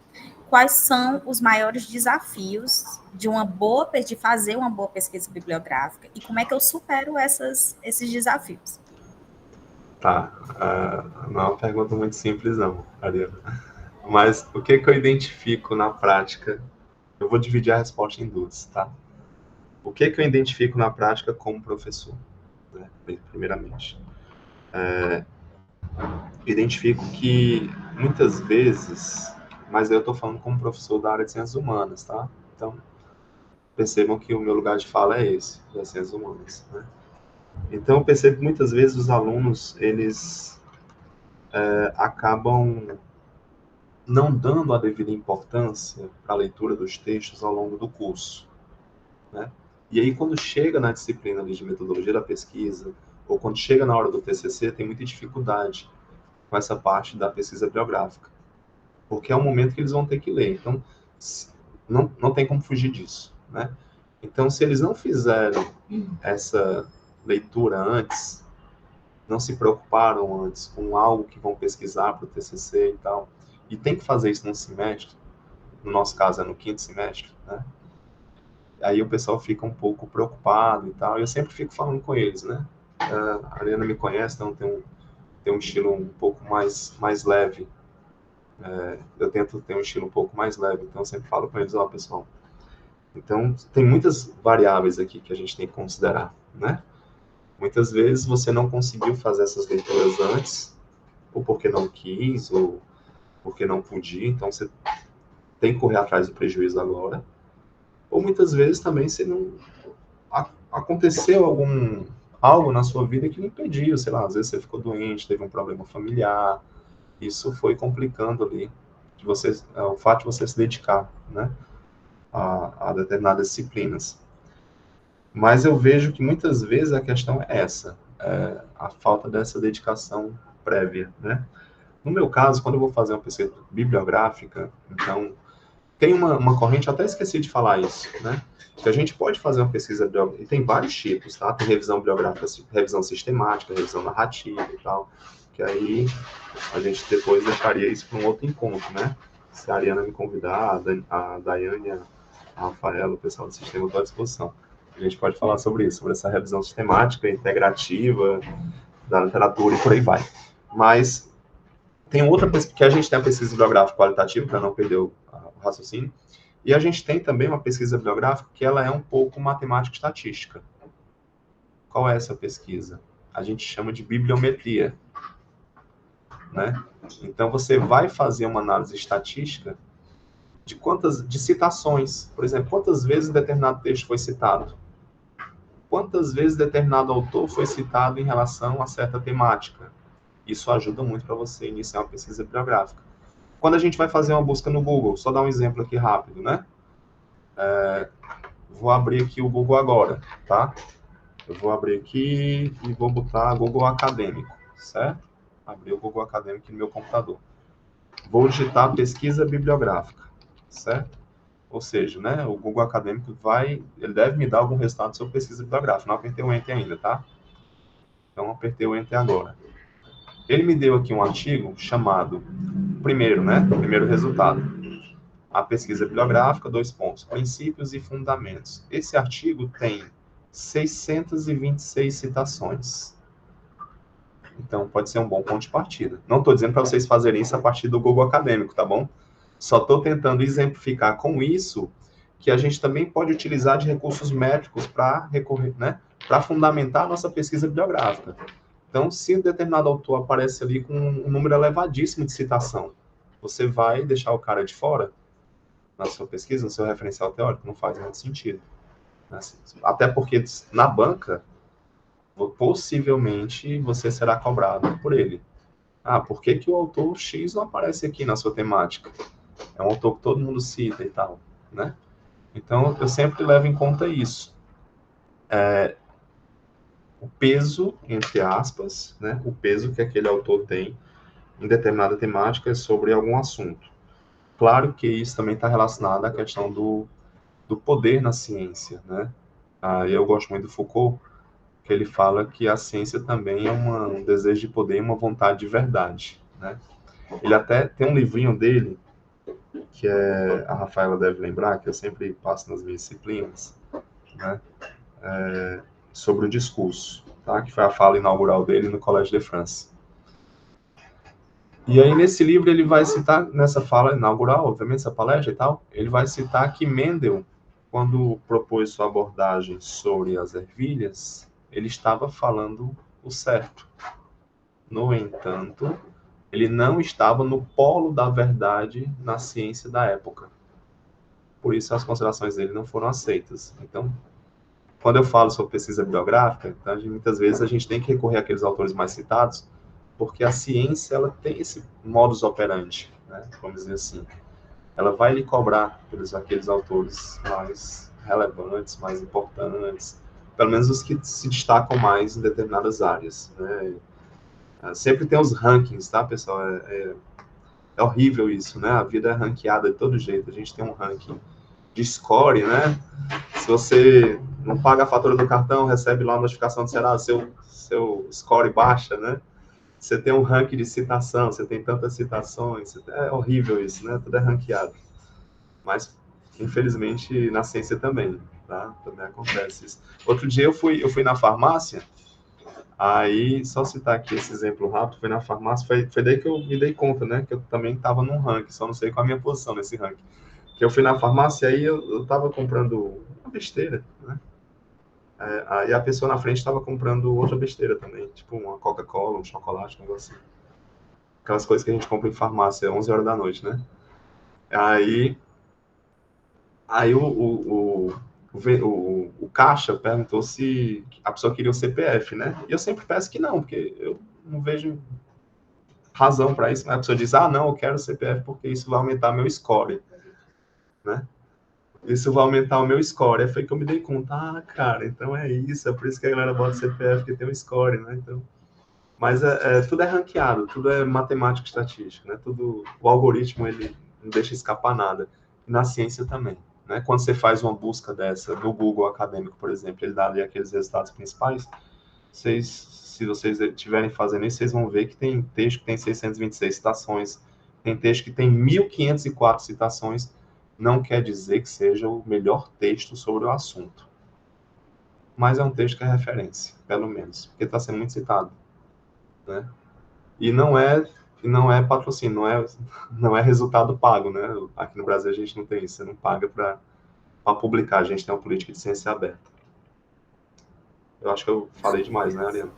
quais são os maiores desafios de fazer uma boa pesquisa bibliográfica e como é que eu supero esses desafios? Tá, não é uma pergunta muito simples não, Ariana. Mas o que eu identifico na prática? Eu vou dividir a resposta em duas, tá? O que eu identifico na prática como professor, né? Primeiramente. Identifico que muitas vezes, mas eu estou falando como professor da área de ciências humanas, tá? Então, percebam que o meu lugar de fala é esse, das ciências humanas, né? Então, eu percebo que muitas vezes os alunos, eles acabam não dando a devida importância para a leitura dos textos ao longo do curso, né? E aí, quando chega na disciplina de metodologia da pesquisa, ou quando chega na hora do TCC, tem muita dificuldade com essa parte da pesquisa bibliográfica, porque é o momento que eles vão ter que ler. Então, não tem como fugir disso, né? Então, se eles não fizeram essa leitura antes, não se preocuparam antes com algo que vão pesquisar para o TCC e tal, e tem que fazer isso no semestre, no nosso caso é no quinto semestre, né? Aí o pessoal fica um pouco preocupado e tal, e eu sempre fico falando com eles, né? A Ariana me conhece, então tem um estilo um pouco mais leve. Eu tento ter um estilo um pouco mais leve, então eu sempre falo com eles, ó, pessoal. Então, tem muitas variáveis aqui que a gente tem que considerar, né? Muitas vezes você não conseguiu fazer essas leituras antes, ou porque não quis, ou porque não podia, então você tem que correr atrás do prejuízo agora. Ou muitas vezes também você não... aconteceu algo na sua vida que lhe impediu, sei lá, às vezes você ficou doente, teve um problema familiar, isso foi complicando ali de você, o fato de você se dedicar, né, a determinadas disciplinas. Mas eu vejo que muitas vezes a questão é essa, a falta dessa dedicação prévia, né? No meu caso, quando eu vou fazer uma pesquisa bibliográfica, então, tem uma corrente, eu até esqueci de falar isso, né? Que a gente pode fazer uma pesquisa bibliográfica, e tem vários tipos, tá? Tem revisão bibliográfica, revisão sistemática, revisão narrativa e tal, que aí a gente depois deixaria isso para um outro encontro, né? Se a Ariana me convidar, a Daiane, a Rafaela, o pessoal do sistema, estou à disposição. A gente pode falar sobre isso, sobre essa revisão sistemática, integrativa, da literatura e por aí vai. Mas tem outra pesquisa, que a gente tem a pesquisa bibliográfica qualitativa, para não perder o raciocínio, e a gente tem também uma pesquisa bibliográfica que ela é um pouco matemática estatística. Qual é essa pesquisa? A gente chama de bibliometria, né? Então, você vai fazer uma análise estatística de citações. Por exemplo, quantas vezes determinado texto foi citado? Quantas vezes determinado autor foi citado em relação a certa temática? Isso ajuda muito para você iniciar uma pesquisa bibliográfica. Quando a gente vai fazer uma busca no Google, só dar um exemplo aqui rápido, né? Vou abrir aqui o Google agora, tá? Eu vou abrir aqui e vou botar Google Acadêmico, certo? Abri o Google Acadêmico aqui no meu computador. Vou digitar pesquisa bibliográfica, certo? Ou seja, né, o Google Acadêmico ele deve me dar algum resultado sobre pesquisa bibliográfica. Não apertei o Enter ainda, tá? Então, apertei o Enter agora. Ele me deu aqui um artigo chamado, primeiro resultado, a pesquisa bibliográfica, 2 pontos, princípios e fundamentos. Esse artigo tem 626 citações. Então, pode ser um bom ponto de partida. Não estou dizendo para vocês fazerem isso a partir do Google Acadêmico, tá bom? Só estou tentando exemplificar com isso que a gente também pode utilizar de recursos métricos para recorrer, né? Para fundamentar a nossa pesquisa bibliográfica. Então, se um determinado autor aparece ali com um número elevadíssimo de citação, você vai deixar o cara de fora na sua pesquisa, no seu referencial teórico? Não faz muito sentido. Até porque na banca, possivelmente você será cobrado por ele. Por que o autor X não aparece aqui na sua temática? É um autor que todo mundo cita e tal, né? Então, eu sempre levo em conta isso. O peso, entre aspas, né? O peso que aquele autor tem em determinada temática sobre algum assunto. Claro que isso também está relacionado à questão do poder na ciência, né? Eu gosto muito do Foucault, que ele fala que a ciência também é um desejo de poder e uma vontade de verdade, né? Ele até tem um livrinho dele, que a Rafaela deve lembrar, que eu sempre passo nas minhas disciplinas, né? Sobre o discurso, tá? Que foi a fala inaugural dele no Collège de France. E aí, nesse livro, ele vai citar, nessa fala inaugural, obviamente, essa palestra e tal, ele vai citar que Mendel, quando propôs sua abordagem sobre as ervilhas, ele estava falando o certo. No entanto, ele não estava no polo da verdade na ciência da época. Por isso, as considerações dele não foram aceitas. Então, quando eu falo sobre pesquisa bibliográfica, então, muitas vezes a gente tem que recorrer àqueles autores mais citados, porque a ciência ela tem esse modus operandi, né? Vamos dizer assim. Ela vai lhe cobrar pelos aqueles autores mais relevantes, mais importantes, pelo menos os que se destacam mais em determinadas áreas, né? Sempre tem os rankings, tá, pessoal? É horrível isso, né? A vida é ranqueada de todo jeito. A gente tem um ranking de score, né? Se você não paga a fatura do cartão, recebe lá a notificação do Serasa, seu score baixa, né? Você tem um ranking de citação, você tem tantas citações, é horrível isso, né? Tudo é ranqueado. Mas, infelizmente, na ciência também, tá? Também acontece isso. Outro dia eu fui na farmácia, aí, só citar aqui esse exemplo rápido, foi na farmácia, foi daí que eu me dei conta, né? Que eu também estava num ranking, só não sei qual a minha posição nesse ranking. Que eu fui na farmácia, aí eu estava comprando uma besteira, né? Aí a pessoa na frente estava comprando outra besteira também, tipo uma Coca-Cola, um chocolate, um negócio assim. Aquelas coisas que a gente compra em farmácia, 11 horas da noite, né? Aí o caixa perguntou se a pessoa queria o CPF, né? E eu sempre peço que não, porque eu não vejo razão para isso. Né? A pessoa diz, não, eu quero o CPF porque isso vai aumentar meu score, né? Isso vai aumentar o meu score. Aí foi que eu me dei conta, cara, então é isso, é por isso que a galera bota CPF, que tem um score, né? Então, mas tudo é ranqueado, tudo é matemática e estatística, né? O algoritmo, ele não deixa escapar nada. E na ciência também, né? Quando você faz uma busca dessa no Google Acadêmico, por exemplo, ele dá ali aqueles resultados principais, se vocês estiverem fazendo isso, vocês vão ver que tem texto que tem 626 citações, tem texto que tem 1.504 citações, não quer dizer que seja o melhor texto sobre o assunto. mas é um texto que é referência, pelo menos, porque está sendo muito citado, né? E não é patrocínio, não é resultado pago, né? Aqui no Brasil a gente não tem isso, você não paga para publicar, a gente tem uma política de ciência aberta. Eu acho que eu falei demais, né, Ariana?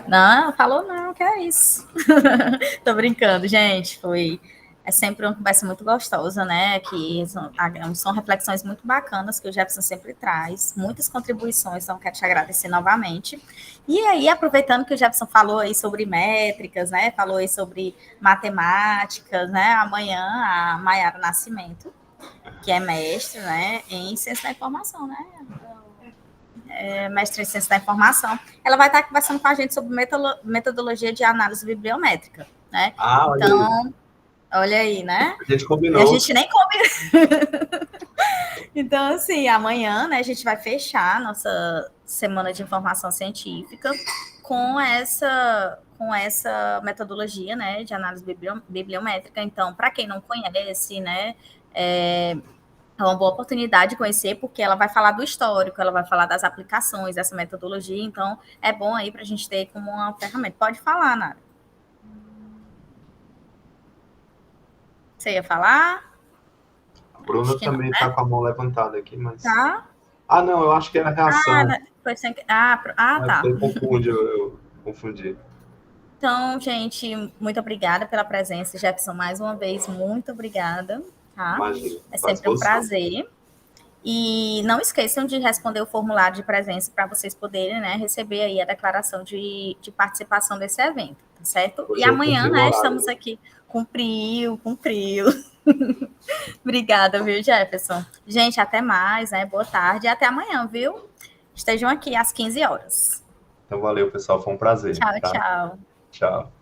Não, falou não, que é isso. Tô brincando, gente, é sempre uma conversa muito gostosa, né, que são reflexões muito bacanas que o Jefferson sempre traz, muitas contribuições, então quero te agradecer novamente. E aí, aproveitando que o Jefferson falou aí sobre métricas, né, falou aí sobre matemáticas, né, amanhã a Maiara Nascimento, que é mestre, né, em ciência da informação, né, mestre em ciência da informação, ela vai estar conversando com a gente sobre metodologia de análise bibliométrica, né? Então, olha aí, né? A gente combinou. E a gente nem combinou. Então, assim, amanhã, né, a gente vai fechar a nossa semana de informação científica com essa metodologia, né, de análise bibliométrica. Então, para quem não conhece, né, é uma boa oportunidade de conhecer, porque ela vai falar do histórico, ela vai falar das aplicações dessa metodologia, então é bom aí para a gente ter como uma ferramenta. Pode falar, Nara. Você ia falar? A Bruna também está com a mão levantada aqui, mas... Tá. Ah, não, eu acho que era reação. Tá. Eu confundi. Então, gente, muito obrigada pela presença. Jefferson, mais uma vez, muito obrigada. Tá? Imagina, é sempre um prazer. E não esqueçam de responder o formulário de presença para vocês poderem, né, receber aí a declaração de participação desse evento, tá certo? Hoje e amanhã, né, estamos aqui. Cumpriu. Obrigada, viu, Jefferson? Gente, até mais, né? Boa tarde e até amanhã, viu? Estejam aqui às 15 horas. Então, valeu, pessoal. Foi um prazer. Tchau, tá? Tchau. Tchau.